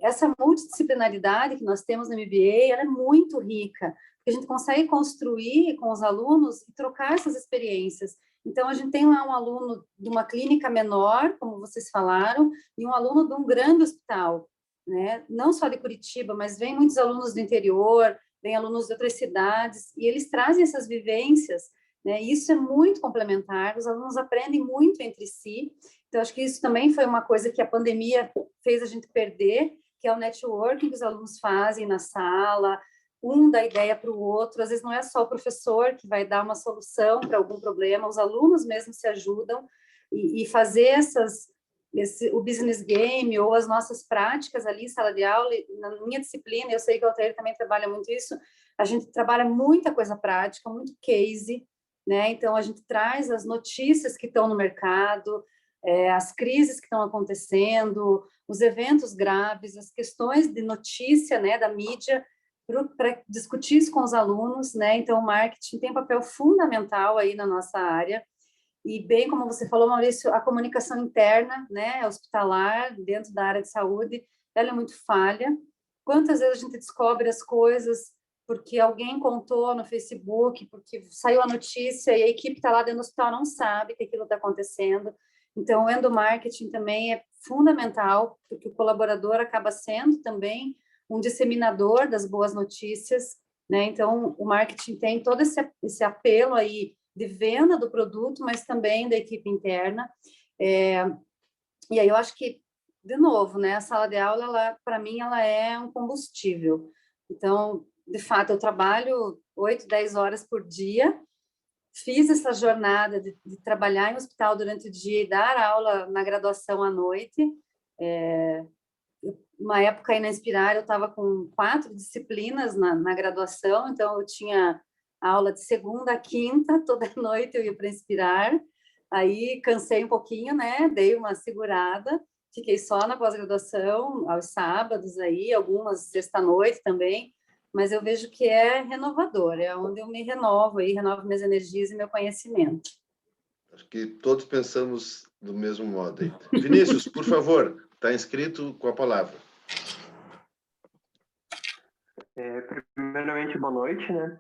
Essa multidisciplinaridade que nós temos no MBA, ela é muito rica, porque a gente consegue construir com os alunos e trocar essas experiências. Então, a gente tem lá um aluno de uma clínica menor, como vocês falaram, e um aluno de um grande hospital, né? Não só de Curitiba, mas vem muitos alunos do interior, vem alunos de outras cidades, e eles trazem essas vivências, né? E isso é muito complementar, os alunos aprendem muito entre si. Então, acho que isso também foi uma coisa que a pandemia fez a gente perder, que é o networking que os alunos fazem na sala, um dá ideia para o outro, às vezes não é só o professor que vai dar uma solução para algum problema, os alunos mesmo se ajudam, e fazer o business game ou as nossas práticas ali em sala de aula, na minha disciplina, eu sei que o Altair também trabalha muito isso, a gente trabalha muita coisa prática, muito case, né? Então, a gente traz as notícias que estão no mercado, as crises que estão acontecendo, os eventos graves, as questões de notícia, né, da mídia, para discutir isso com os alunos, né? Então, o marketing tem um papel fundamental aí na nossa área. E bem como você falou, Maurício, a comunicação interna, né, hospitalar, dentro da área de saúde, ela é muito falha. Quantas vezes a gente descobre as coisas porque alguém contou no Facebook, porque saiu a notícia e a equipe está lá dentro do hospital não sabe que aquilo está acontecendo. Então, o endomarketing também é fundamental, porque o colaborador acaba sendo também um disseminador das boas notícias, né? Então, o marketing tem todo esse apelo aí de venda do produto, mas também da equipe interna. E aí eu acho que, de novo, né, a sala de aula, para mim, ela é um combustível. Então, de fato, eu trabalho 8, 10 horas por dia, fiz essa jornada de trabalhar em hospital durante o dia e dar aula na graduação à noite. Uma época aí na Inspirar, eu estava com 4 disciplinas na graduação, então eu tinha aula de segunda a quinta, toda noite eu ia para Inspirar. Aí cansei um pouquinho, né? Dei uma segurada, fiquei só na pós-graduação, aos sábados aí, algumas sexta-noite também, mas eu vejo que é renovador, é onde eu me renovo aí, renovo minhas energias e meu conhecimento. Acho que todos pensamos do mesmo modo aí. Vinícius, por favor, está inscrito com a palavra. Primeiramente, boa noite, né?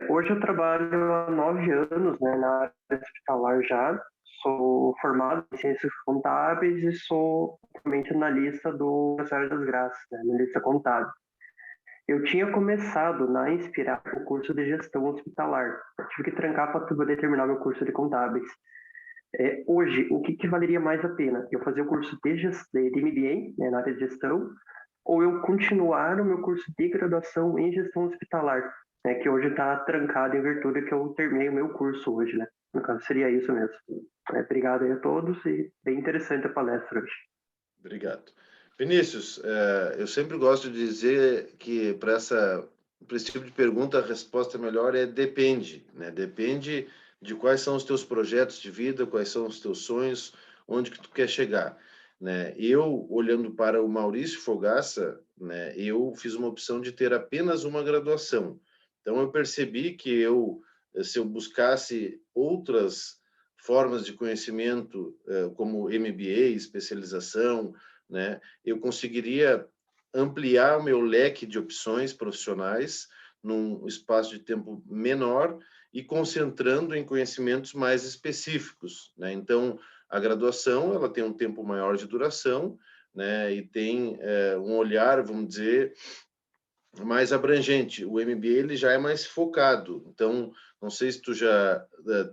Hoje eu trabalho há 9 anos, né, na área hospitalar já. Sou formado em Ciências Contábeis e sou atualmente analista do Ministério das Graças, né, analista contábil. Eu tinha começado na Inspirar o curso de Gestão Hospitalar. Eu tive que trancar para poder terminar meu curso de Contábeis. Hoje, o que valeria mais a pena? Eu fazer o curso de MBA, né, na área de gestão, ou eu continuar o meu curso de graduação em Gestão Hospitalar, né, que hoje está trancado em virtude que eu terminei o meu curso hoje, né? No caso, seria isso mesmo. Obrigado aí a todos e bem interessante a palestra hoje. Obrigado. Vinícius, eu sempre gosto de dizer que para esse tipo de pergunta a resposta melhor é depende, né? Depende de quais são os teus projetos de vida, quais são os teus sonhos, onde que tu quer chegar, né? Eu, olhando para o Maurício Fogaça, né, eu fiz uma opção de ter apenas uma graduação. Então, eu percebi que se eu buscasse outras formas de conhecimento, como MBA, especialização, né, eu conseguiria ampliar o meu leque de opções profissionais num espaço de tempo menor e concentrando em conhecimentos mais específicos, né? Então, a graduação ela tem um tempo maior de duração, né, e tem um olhar, vamos dizer, mais abrangente. O MBA ele já é mais focado. Então, não sei se tu já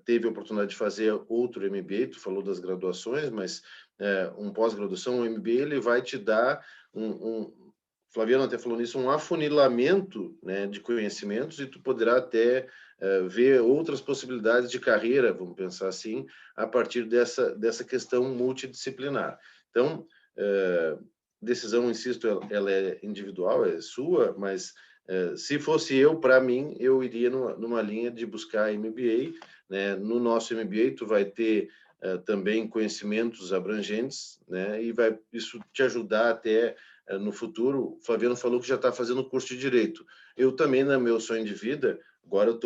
teve a oportunidade de fazer outro MBA, tu falou das graduações, mas um pós-graduação, o MBA, ele vai te dar Flaviano até falou nisso, um afunilamento, né, de conhecimentos, e tu poderá até ver outras possibilidades de carreira, vamos pensar assim, a partir dessa questão multidisciplinar. Então, decisão, insisto, ela é individual, é sua, mas se fosse eu, para mim, eu iria numa linha de buscar MBA, né? No nosso MBA, tu vai ter também conhecimentos abrangentes, né? E vai isso te ajudar até no futuro. O Flaviano falou que já está fazendo curso de Direito. Eu também, no meu sonho de vida, agora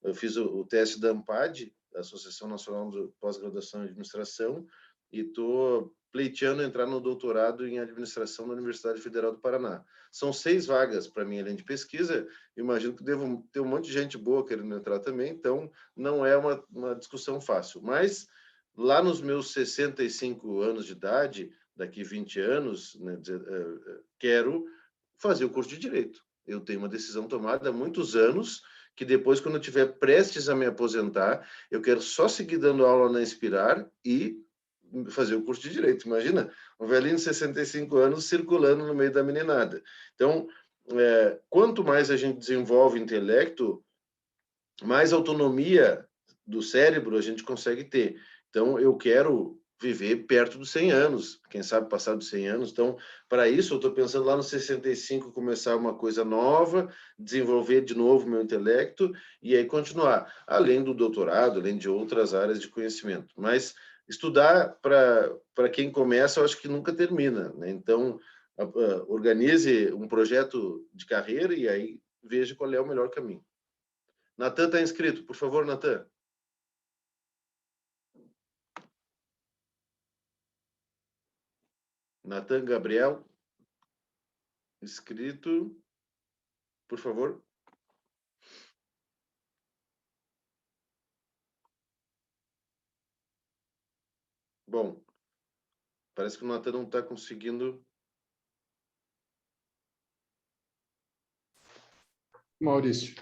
eu fiz o teste da ANPAD, Associação Nacional de Pós-Graduação em Administração, e estou pleiteando entrar no doutorado em administração na Universidade Federal do Paraná. São 6 vagas para mim, além de pesquisa. Imagino que devo ter um monte de gente boa querendo entrar também, então não é uma discussão fácil. Mas lá nos meus 65 anos de idade, daqui 20 anos, né, quero fazer o curso de Direito. Eu tenho uma decisão tomada há muitos anos, que depois, quando eu estiver prestes a me aposentar, eu quero só seguir dando aula na Inspirar e fazer o curso de Direito. Imagina, um velhinho de 65 anos circulando no meio da meninada. Então, quanto mais a gente desenvolve intelecto, mais autonomia do cérebro a gente consegue ter. Então, eu quero viver perto dos 100 anos, quem sabe passar dos 100 anos. Então, para isso, eu estou pensando lá nos 65 começar uma coisa nova, desenvolver de novo meu intelecto e aí continuar, além do doutorado, além de outras áreas de conhecimento. Mas estudar, para quem começa, eu acho que nunca termina, né? Então, organize um projeto de carreira e aí veja qual é o melhor caminho. Natan está inscrito. Por favor, Natan. Natan Gabriel. Inscrito. Por favor. Bom, parece que o Natan não está conseguindo. Maurício.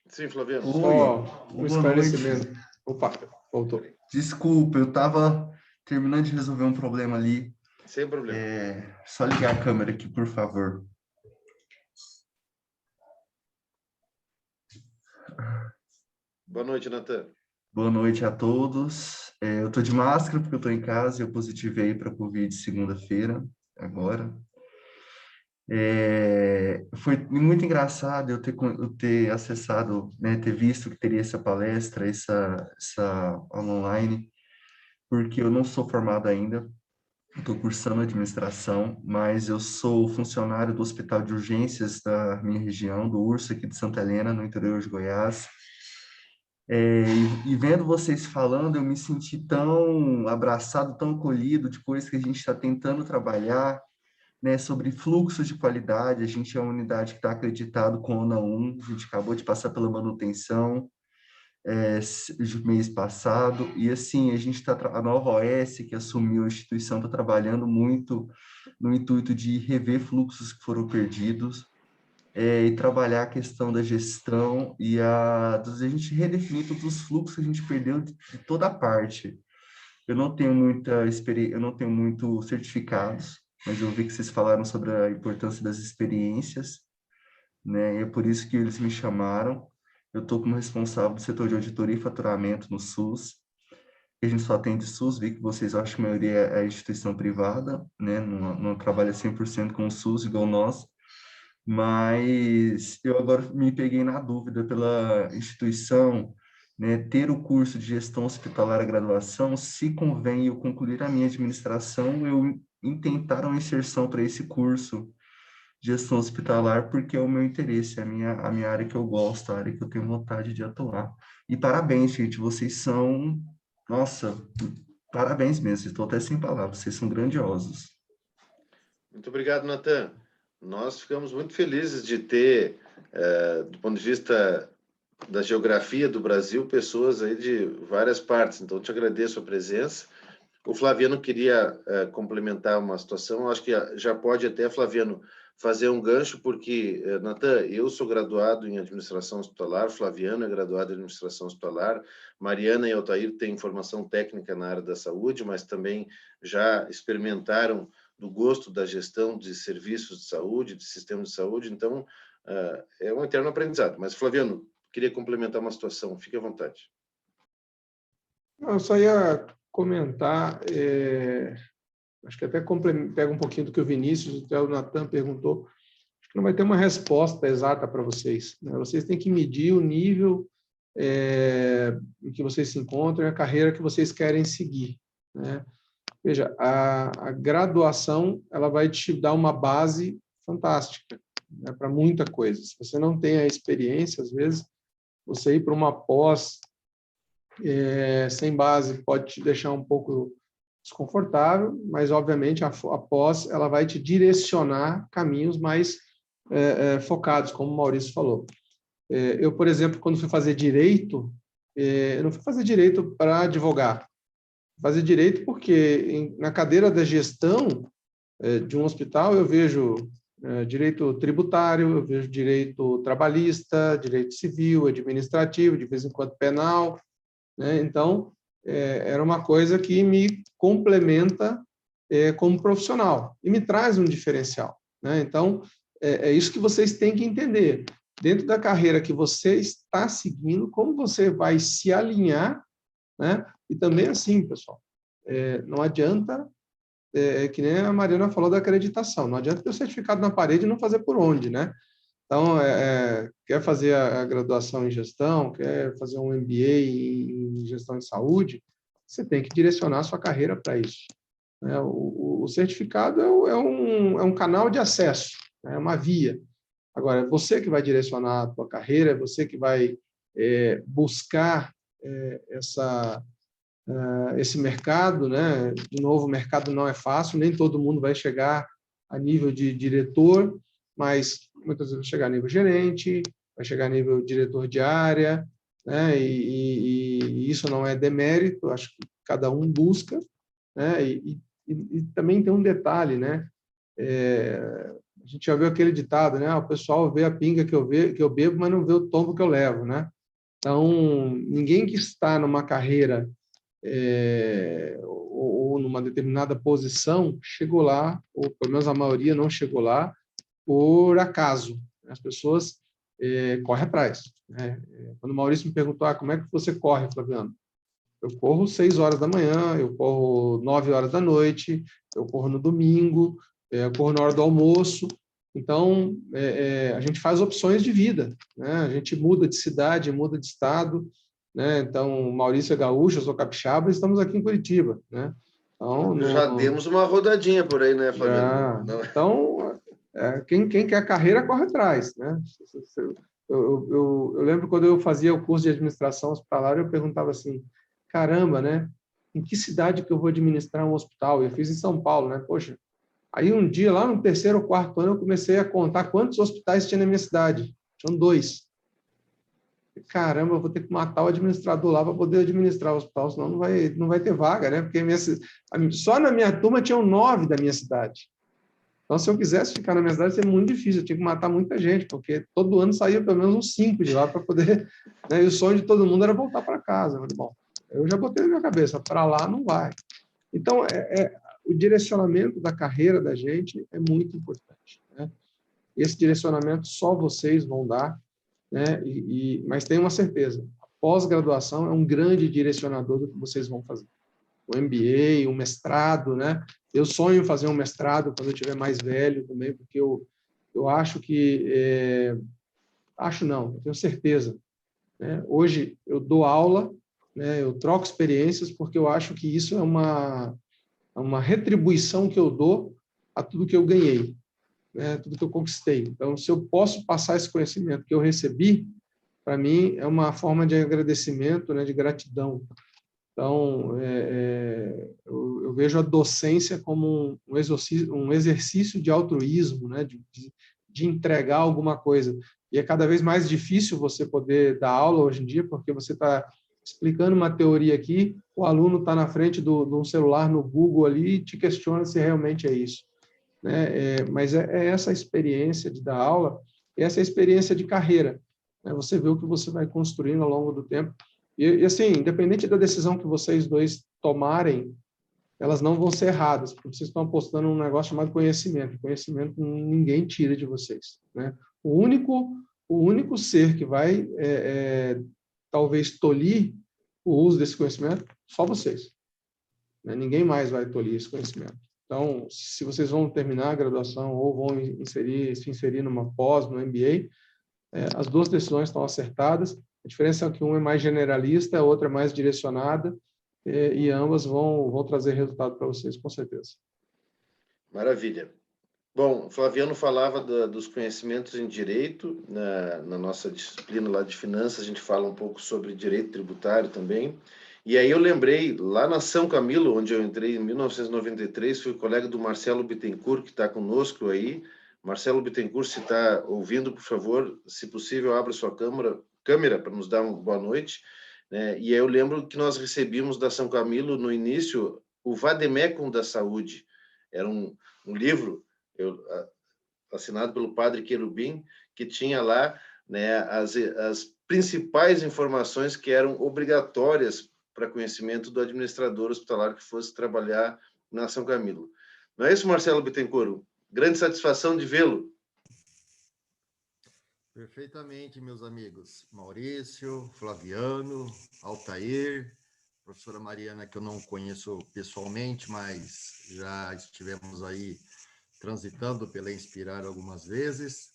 Sim, Flaviano. Só um boa esclarecimento. noite. Opa, voltou. Desculpa, eu estava terminando de resolver um problema ali. Sem problema. Só ligar a câmera aqui, por favor. Boa noite, Natan. Boa noite a todos. Eu estou de máscara porque eu estou em casa e eu positivei para Covid segunda-feira, agora. Foi muito engraçado eu ter acessado, né, ter visto que teria essa palestra, essa aula online, porque eu não sou formado ainda, estou cursando administração, mas eu sou funcionário do Hospital de Urgências da minha região, do URSS aqui de Santa Helena, no interior de Goiás. E vendo vocês falando, eu me senti tão abraçado, tão acolhido de coisas que a gente está tentando trabalhar, né, sobre fluxos de qualidade. A gente é uma unidade que está acreditado com a ONA 1, a gente acabou de passar pela manutenção mês passado, e assim, a nova OS que assumiu a instituição está trabalhando muito no intuito de rever fluxos que foram perdidos, e trabalhar a questão da gestão e a gente redefinir todos os fluxos que a gente perdeu de toda a parte. Eu não tenho muita experiência, eu não tenho muito certificados, mas eu vi que vocês falaram sobre a importância das experiências, né? E é por isso que eles me chamaram. Eu estou como responsável do setor de auditoria e faturamento no SUS. A gente só atende SUS, vi que vocês acham que a maioria é instituição privada, né? Não trabalha 100% com o SUS, igual nós. Mas eu agora me peguei na dúvida pela instituição, né, ter o curso de gestão hospitalar à graduação, se convém eu concluir a minha administração, eu tentar uma inserção para esse curso de gestão hospitalar, porque é o meu interesse, a minha área que eu gosto, a área que eu tenho vontade de atuar. E parabéns, gente, vocês são, nossa, parabéns mesmo, estou até sem palavras, vocês são grandiosos. Muito obrigado, Natan. Nós ficamos muito felizes de ter, do ponto de vista da geografia do Brasil, pessoas aí de várias partes. Então, te agradeço a presença. O Flaviano queria complementar uma situação. Acho que já pode até, Flaviano, fazer um gancho, porque, Natan, eu sou graduado em administração hospitalar, Flaviano é graduado em administração hospitalar, Mariana e Altair têm formação técnica na área da saúde, mas também já experimentaram do gosto da gestão de serviços de saúde, de sistema de saúde. Então, é um eterno aprendizado. Mas, Flaviano, queria complementar uma situação. Fique à vontade. Eu só ia comentar, acho que até pega um pouquinho do que o Vinícius, até o Natan perguntou, acho que não vai ter uma resposta exata para vocês, né? Vocês têm que medir o nível em que vocês se encontram e a carreira que vocês querem seguir, né? Veja, a graduação, ela vai te dar uma base fantástica, né, para muita coisa. Se você não tem a experiência, às vezes, você ir para uma pós sem base pode te deixar um pouco desconfortável, mas, obviamente, a pós ela vai te direcionar caminhos mais focados, como o Maurício falou. Eu, por exemplo, quando fui fazer direito, eu não fui fazer direito para advogar. Fazer direito porque na cadeira da gestão de um hospital eu vejo direito tributário, eu vejo direito trabalhista, direito civil, administrativo, de vez em quando penal, né? Então, era uma coisa que me complementa como profissional e me traz um diferencial, né? Então, é isso que vocês têm que entender. Dentro da carreira que você está seguindo, como você vai se alinhar, né? E também assim, pessoal, não adianta, que nem a Mariana falou da acreditação, não adianta ter o certificado na parede e não fazer por onde, né? Então, quer fazer a graduação em gestão, quer fazer um MBA em gestão de saúde, você tem que direcionar a sua carreira para isso, né? O certificado é um canal de acesso, é uma via. Agora, é você que vai direcionar a tua carreira, é você que vai buscar esse mercado, né? De novo, o mercado não é fácil, nem todo mundo vai chegar a nível de diretor, mas muitas vezes vai chegar a nível gerente, vai chegar a nível diretor de área, né? E isso não é demérito, acho que cada um busca, né? E também tem um detalhe, né? A gente já viu aquele ditado, né? O pessoal vê a pinga que eu bebo, mas não vê o tombo que eu levo, né? Então, ninguém que está numa carreira ou numa determinada posição chegou lá, ou pelo menos a maioria não chegou lá, por acaso. As pessoas correm atrás, né? Quando o Maurício me perguntou, como é que você corre, Flaviano? Eu corro 6 horas da manhã, eu corro 9 horas da noite, eu corro no domingo, eu corro na hora do almoço. Então, a gente faz opções de vida, né? A gente muda de cidade, muda de estado, né? Então, o Maurício é gaúcho, eu sou capixaba, e estamos aqui em Curitiba, né? Então, Já demos uma rodadinha por aí, né, Flaviano? Então, quem quer carreira, corre atrás, né? Eu lembro quando eu fazia o curso de administração hospitalar, eu perguntava assim, caramba, né? Em que cidade que eu vou administrar um hospital? Eu fiz em São Paulo, né? Poxa, aí um dia, lá no 3º ou 4º ano, eu comecei a contar quantos hospitais tinha na minha cidade. Tinham 2. Caramba, eu vou ter que matar o administrador lá para poder administrar o hospital, senão não vai ter vaga, né? Porque só na minha turma tinham 9 da minha cidade. Então, se eu quisesse ficar na minha cidade, seria muito difícil, eu tinha que matar muita gente, porque todo ano saía pelo menos uns 5 de lá para poder... Né? E o sonho de todo mundo era voltar para casa. Mas, bom, eu já botei na minha cabeça, para lá não vai. Então, o direcionamento da carreira da gente é muito importante, né? Esse direcionamento só vocês vão dar, né? Mas tenham uma certeza, a pós-graduação é um grande direcionador do que vocês vão fazer. O MBA, o mestrado, né? Eu sonho em fazer um mestrado quando eu estiver mais velho também, porque eu acho que... acho não, eu tenho certeza, né? Hoje eu dou aula, né? Eu troco experiências, porque eu acho que isso é uma retribuição que eu dou a tudo que eu ganhei, né? Tudo que eu conquistei. Então, se eu posso passar esse conhecimento que eu recebi, para mim é uma forma de agradecimento, né? De gratidão. Então, eu vejo a docência como um exercício de altruísmo, né? De entregar alguma coisa. E é cada vez mais difícil você poder dar aula hoje em dia, porque você está explicando uma teoria aqui, o aluno está na frente de um celular no Google ali e te questiona se realmente é isso, né? Mas é essa experiência de dar aula, essa experiência de carreira, né? Você vê o que você vai construindo ao longo do tempo. E assim, independente da decisão que vocês dois tomarem, elas não vão ser erradas, porque vocês estão apostando num negócio chamado conhecimento. Conhecimento ninguém tira de vocês, né? O único ser que vai talvez tolir o uso desse conhecimento, só vocês, né? Ninguém mais vai tolir esse conhecimento. Então, se vocês vão terminar a graduação ou vão se inserir numa pós, no MBA, as duas decisões estão acertadas. A diferença é que uma é mais generalista, a outra é mais direcionada, e ambas vão trazer resultado para vocês, com certeza. Maravilha. Bom, o Flaviano falava dos conhecimentos em direito, na nossa disciplina lá de finanças, a gente fala um pouco sobre direito tributário também. E aí eu lembrei, lá na São Camilo, onde eu entrei em 1993, fui colega do Marcelo Bittencourt, que está conosco aí. Marcelo Bittencourt, se está ouvindo, por favor, se possível, abra sua câmera para nos dar uma boa noite. E aí eu lembro que nós recebíamos da São Camilo, no início, o Vademecum da Saúde. Era um livro assinado pelo padre Querubim, que tinha lá, né, as principais informações que eram obrigatórias para conhecimento do administrador hospitalar que fosse trabalhar na São Camilo. Não é isso, Marcelo Bittencourt? Grande satisfação de vê-lo. Perfeitamente, meus amigos. Maurício, Flaviano, Altair, professora Mariana, que eu não conheço pessoalmente, mas já estivemos aí transitando pela Inspirar algumas vezes.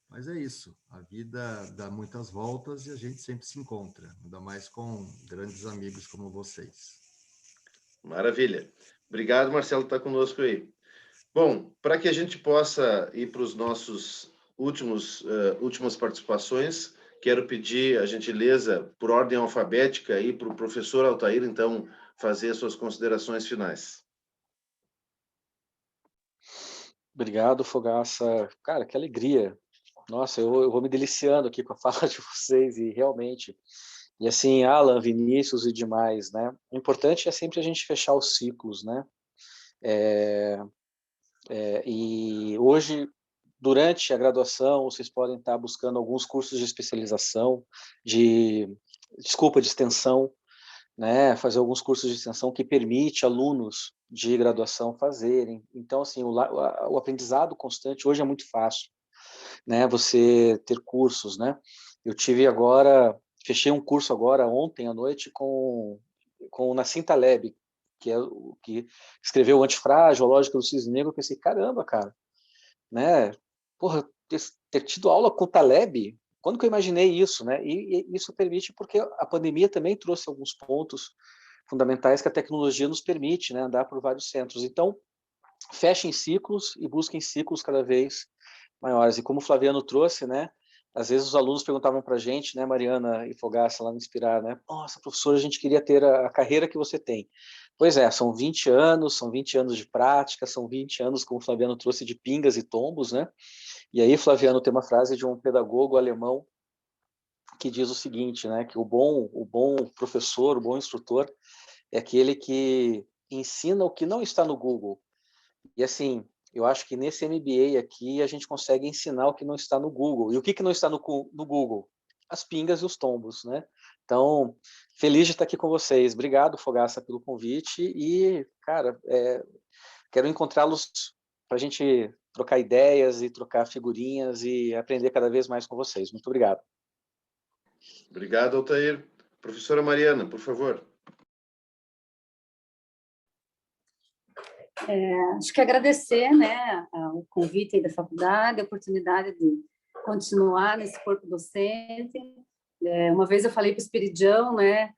Mas é isso, a vida dá muitas voltas e a gente sempre se encontra, ainda mais com grandes amigos como vocês. Maravilha. Obrigado, Marcelo, por estar conosco aí. Bom, para que a gente possa ir para os nossos últimas participações, quero pedir a gentileza, por ordem alfabética, aí para o professor Altair, então, fazer as suas considerações finais. Obrigado, Fogaça. Cara, que alegria. Nossa, eu vou me deliciando aqui com a fala de vocês e realmente... E assim, Alan, Vinícius e demais, né? O importante é sempre a gente fechar os ciclos, né? E hoje, durante a graduação, vocês podem estar buscando alguns cursos de especialização, de extensão, né? Fazer alguns cursos de extensão que permite alunos de graduação fazerem. Então, assim, o aprendizado constante hoje é muito fácil, né? Você ter cursos, né? Eu fechei um curso agora ontem à noite com o Nassim Taleb, que é o que escreveu o Antifrágil, a Lógica do Cisne Negro. Eu pensei, caramba, cara, né? Porra, ter tido aula com o Taleb, quando que eu imaginei isso, né? E isso permite porque a pandemia também trouxe alguns pontos fundamentais que a tecnologia nos permite, né? Andar por vários centros. Então, fechem ciclos e busquem ciclos cada vez maiores. E como o Flaviano trouxe, né? Às vezes os alunos perguntavam para a gente, né, Mariana e Fogaça, lá no Inspirar, né? Nossa, professor, a gente queria ter a carreira que você tem. Pois é, são 20 anos de prática, são 20 anos, como o Flaviano trouxe, de pingas e tombos, né? E aí, Flaviano, tem uma frase de um pedagogo alemão que diz o seguinte, né? Que o bom professor, o bom instrutor é aquele que ensina o que não está no Google. E assim, eu acho que nesse MBA aqui a gente consegue ensinar o que não está no Google. E o que não está no Google? As pingas e os tombos, né? Então, feliz de estar aqui com vocês. Obrigado, Fogaça, pelo convite. E, cara, quero encontrá-los para a gente trocar ideias e trocar figurinhas e aprender cada vez mais com vocês. Muito obrigado. Obrigado, Altair. Professora Mariana, por favor. Acho que agradecer, né, o convite da faculdade, a oportunidade de continuar nesse corpo docente. Uma vez eu falei para o Espiridião, né,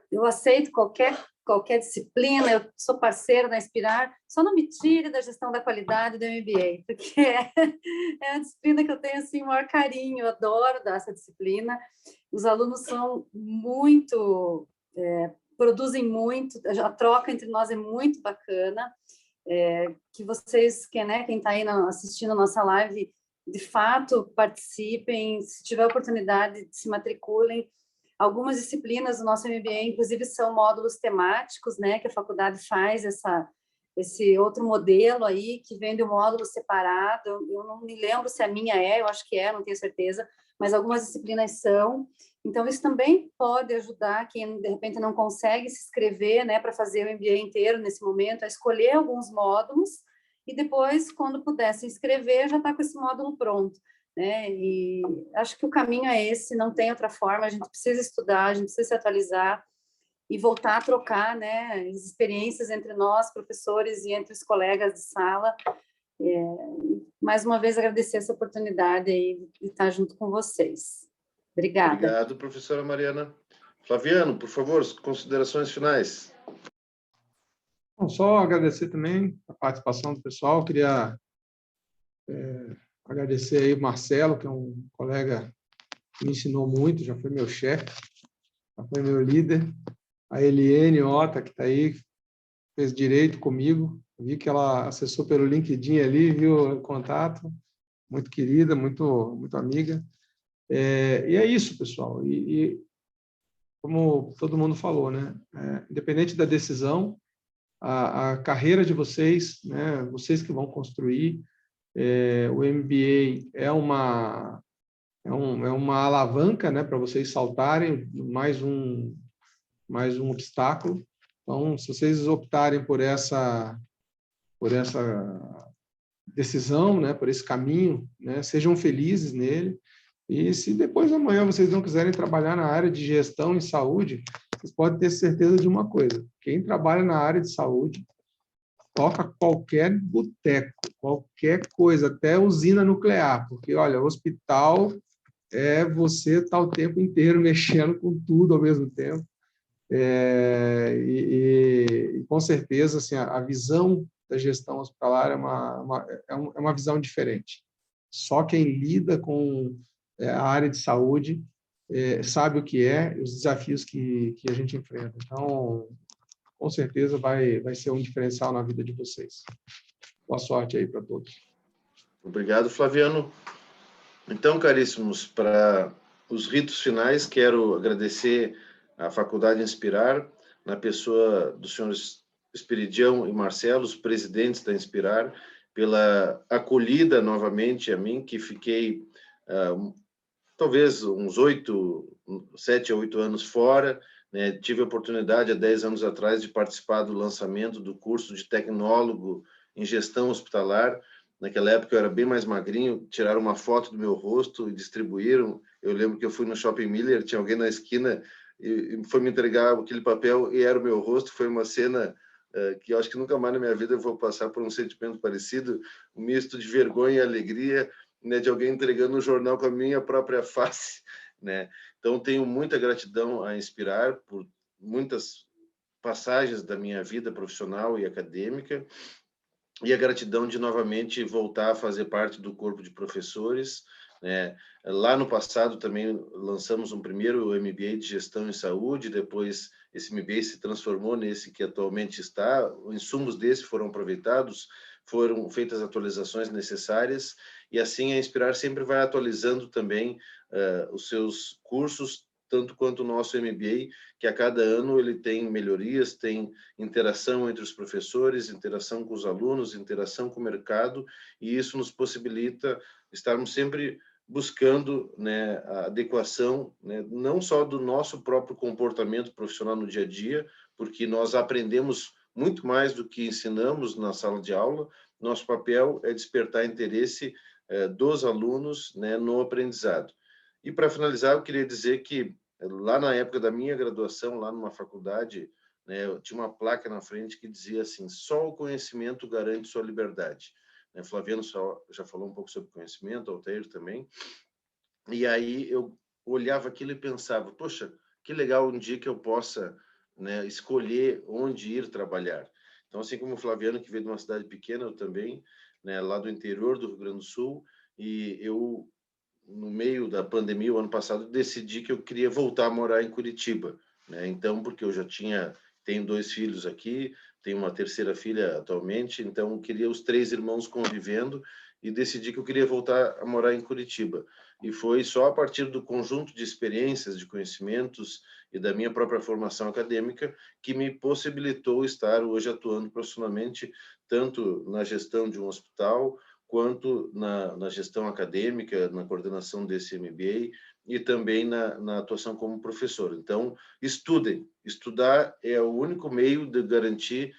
eu aceito qualquer disciplina, eu sou parceira da Inspirar, só não me tire da gestão da qualidade do MBA, porque é a disciplina que eu tenho assim, o maior carinho, eu adoro dar essa disciplina. Os alunos são muito... produzem muito, a troca entre nós é muito bacana, que vocês, quem está aí assistindo a nossa live, de fato participem, se tiver oportunidade, se matriculem. Algumas disciplinas do nosso MBA, inclusive, são módulos temáticos, né, que a faculdade faz esse outro modelo aí, que vem de um módulo separado. Eu não me lembro se a minha eu acho que não tenho certeza, mas algumas disciplinas são. Então, isso também pode ajudar quem, de repente, não consegue se inscrever, né, para fazer o MBA inteiro nesse momento, a escolher alguns módulos e depois, quando puder se inscrever, já está com esse módulo pronto, né? E acho que o caminho é esse, não tem outra forma, a gente precisa estudar, a gente precisa se atualizar. e voltar a trocar, né, as experiências entre nós, professores, e entre os colegas de sala. Mais uma vez, agradecer essa oportunidade aí de estar junto com vocês. Obrigada. Obrigado, professora Mariana. Flaviano, por favor, considerações finais. Bom, só agradecer também a participação do pessoal. Queria agradecer aí o Marcelo, que é um colega que me ensinou muito, já foi meu chefe, já foi meu líder. A Eliane Ota, que está aí, fez direito comigo. Vi que ela acessou pelo LinkedIn ali, viu o contato. Muito querida, muito amiga. E é isso, pessoal. E como todo mundo falou, né? Independente da decisão, a carreira de vocês, né? Vocês que vão construir, o MBA é uma alavanca, né? Para vocês saltarem mais um obstáculo. Então, se vocês optarem por essa decisão, né? Por esse caminho, né? Sejam felizes nele. E se depois de amanhã vocês não quiserem trabalhar na área de gestão em saúde, vocês podem ter certeza de uma coisa: quem trabalha na área de saúde toca qualquer boteco, qualquer coisa, até usina nuclear, porque, olha, o hospital você estar o tempo inteiro mexendo com tudo ao mesmo tempo. E com certeza, assim, a visão da gestão hospitalar é uma visão diferente. Só quem lida com a área de saúde sabe o que é e os desafios que a gente enfrenta. Então, com certeza vai ser um diferencial na vida de vocês. Boa sorte aí para todos. Obrigado, Flaviano. Então, caríssimos, para os ritos finais, quero agradecer à Faculdade Inspirar, na pessoa dos senhores Esperidião e Marcelo, os presidentes da Inspirar, pela acolhida novamente a mim, que fiquei talvez uns 7 a 8 anos fora, né? Tive a oportunidade, há 10 anos atrás, de participar do lançamento do curso de tecnólogo em gestão hospitalar. Naquela época eu era bem mais magrinho, tiraram uma foto do meu rosto e distribuíram. Eu lembro que eu fui no Shopping Miller, tinha alguém na esquina e foi me entregar aquele papel e era o meu rosto. Foi uma cena que eu acho que nunca mais na minha vida eu vou passar por um sentimento parecido, um misto de vergonha e alegria, né, de alguém entregando um jornal com a minha própria face, né? Então, tenho muita gratidão a Inspirar por muitas passagens da minha vida profissional e acadêmica, e a gratidão de novamente voltar a fazer parte do corpo de professores, né? Lá no passado também lançamos um primeiro MBA de gestão em saúde, depois esse MBA se transformou nesse que atualmente está, os insumos desse foram aproveitados, foram feitas atualizações necessárias, e assim a Inspirar sempre vai atualizando também os seus cursos, tanto quanto o nosso MBA, que a cada ano ele tem melhorias, tem interação entre os professores, interação com os alunos, interação com o mercado, e isso nos possibilita estarmos sempre buscando, né, a adequação, né, não só do nosso próprio comportamento profissional no dia a dia, porque nós aprendemos muito mais do que ensinamos na sala de aula. Nosso papel é despertar interesse dos alunos, né, no aprendizado. E para finalizar, eu queria dizer que lá na época da minha graduação, lá numa faculdade, né, eu tinha uma placa na frente que dizia assim: só o conhecimento garante sua liberdade. Flaviano já falou um pouco sobre conhecimento, Altair também. E aí eu olhava aquilo e pensava: poxa, que legal um dia que eu possa, né, escolher onde ir trabalhar. Então, assim como o Flaviano, que veio de uma cidade pequena, eu também, né, lá do interior do Rio Grande do Sul, e eu, no meio da pandemia, o ano passado, decidi que eu queria voltar a morar em Curitiba, né? Então, porque eu já tenho 2 filhos aqui, tenho uma terceira filha atualmente, então eu queria os 3 irmãos convivendo e decidi que eu queria voltar a morar em Curitiba. E foi só a partir do conjunto de experiências, de conhecimentos e da minha própria formação acadêmica que me possibilitou estar hoje atuando profissionalmente, tanto na gestão de um hospital, quanto na gestão acadêmica, na coordenação desse MBA e também na atuação como professor. Então, estudem. Estudar é o único meio de garantir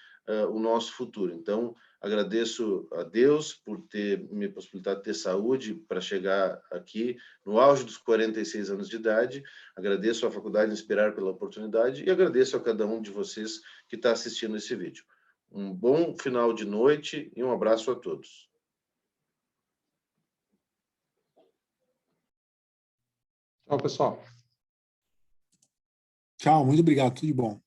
o nosso futuro. Então, Agradeço a Deus por ter me possibilitado ter saúde para chegar aqui no auge dos 46 anos de idade. Agradeço à Faculdade Inspirar pela oportunidade e agradeço a cada um de vocês que está assistindo esse vídeo. Um bom final de noite e um abraço a todos. Tchau, pessoal. Tchau, muito obrigado, tudo de bom.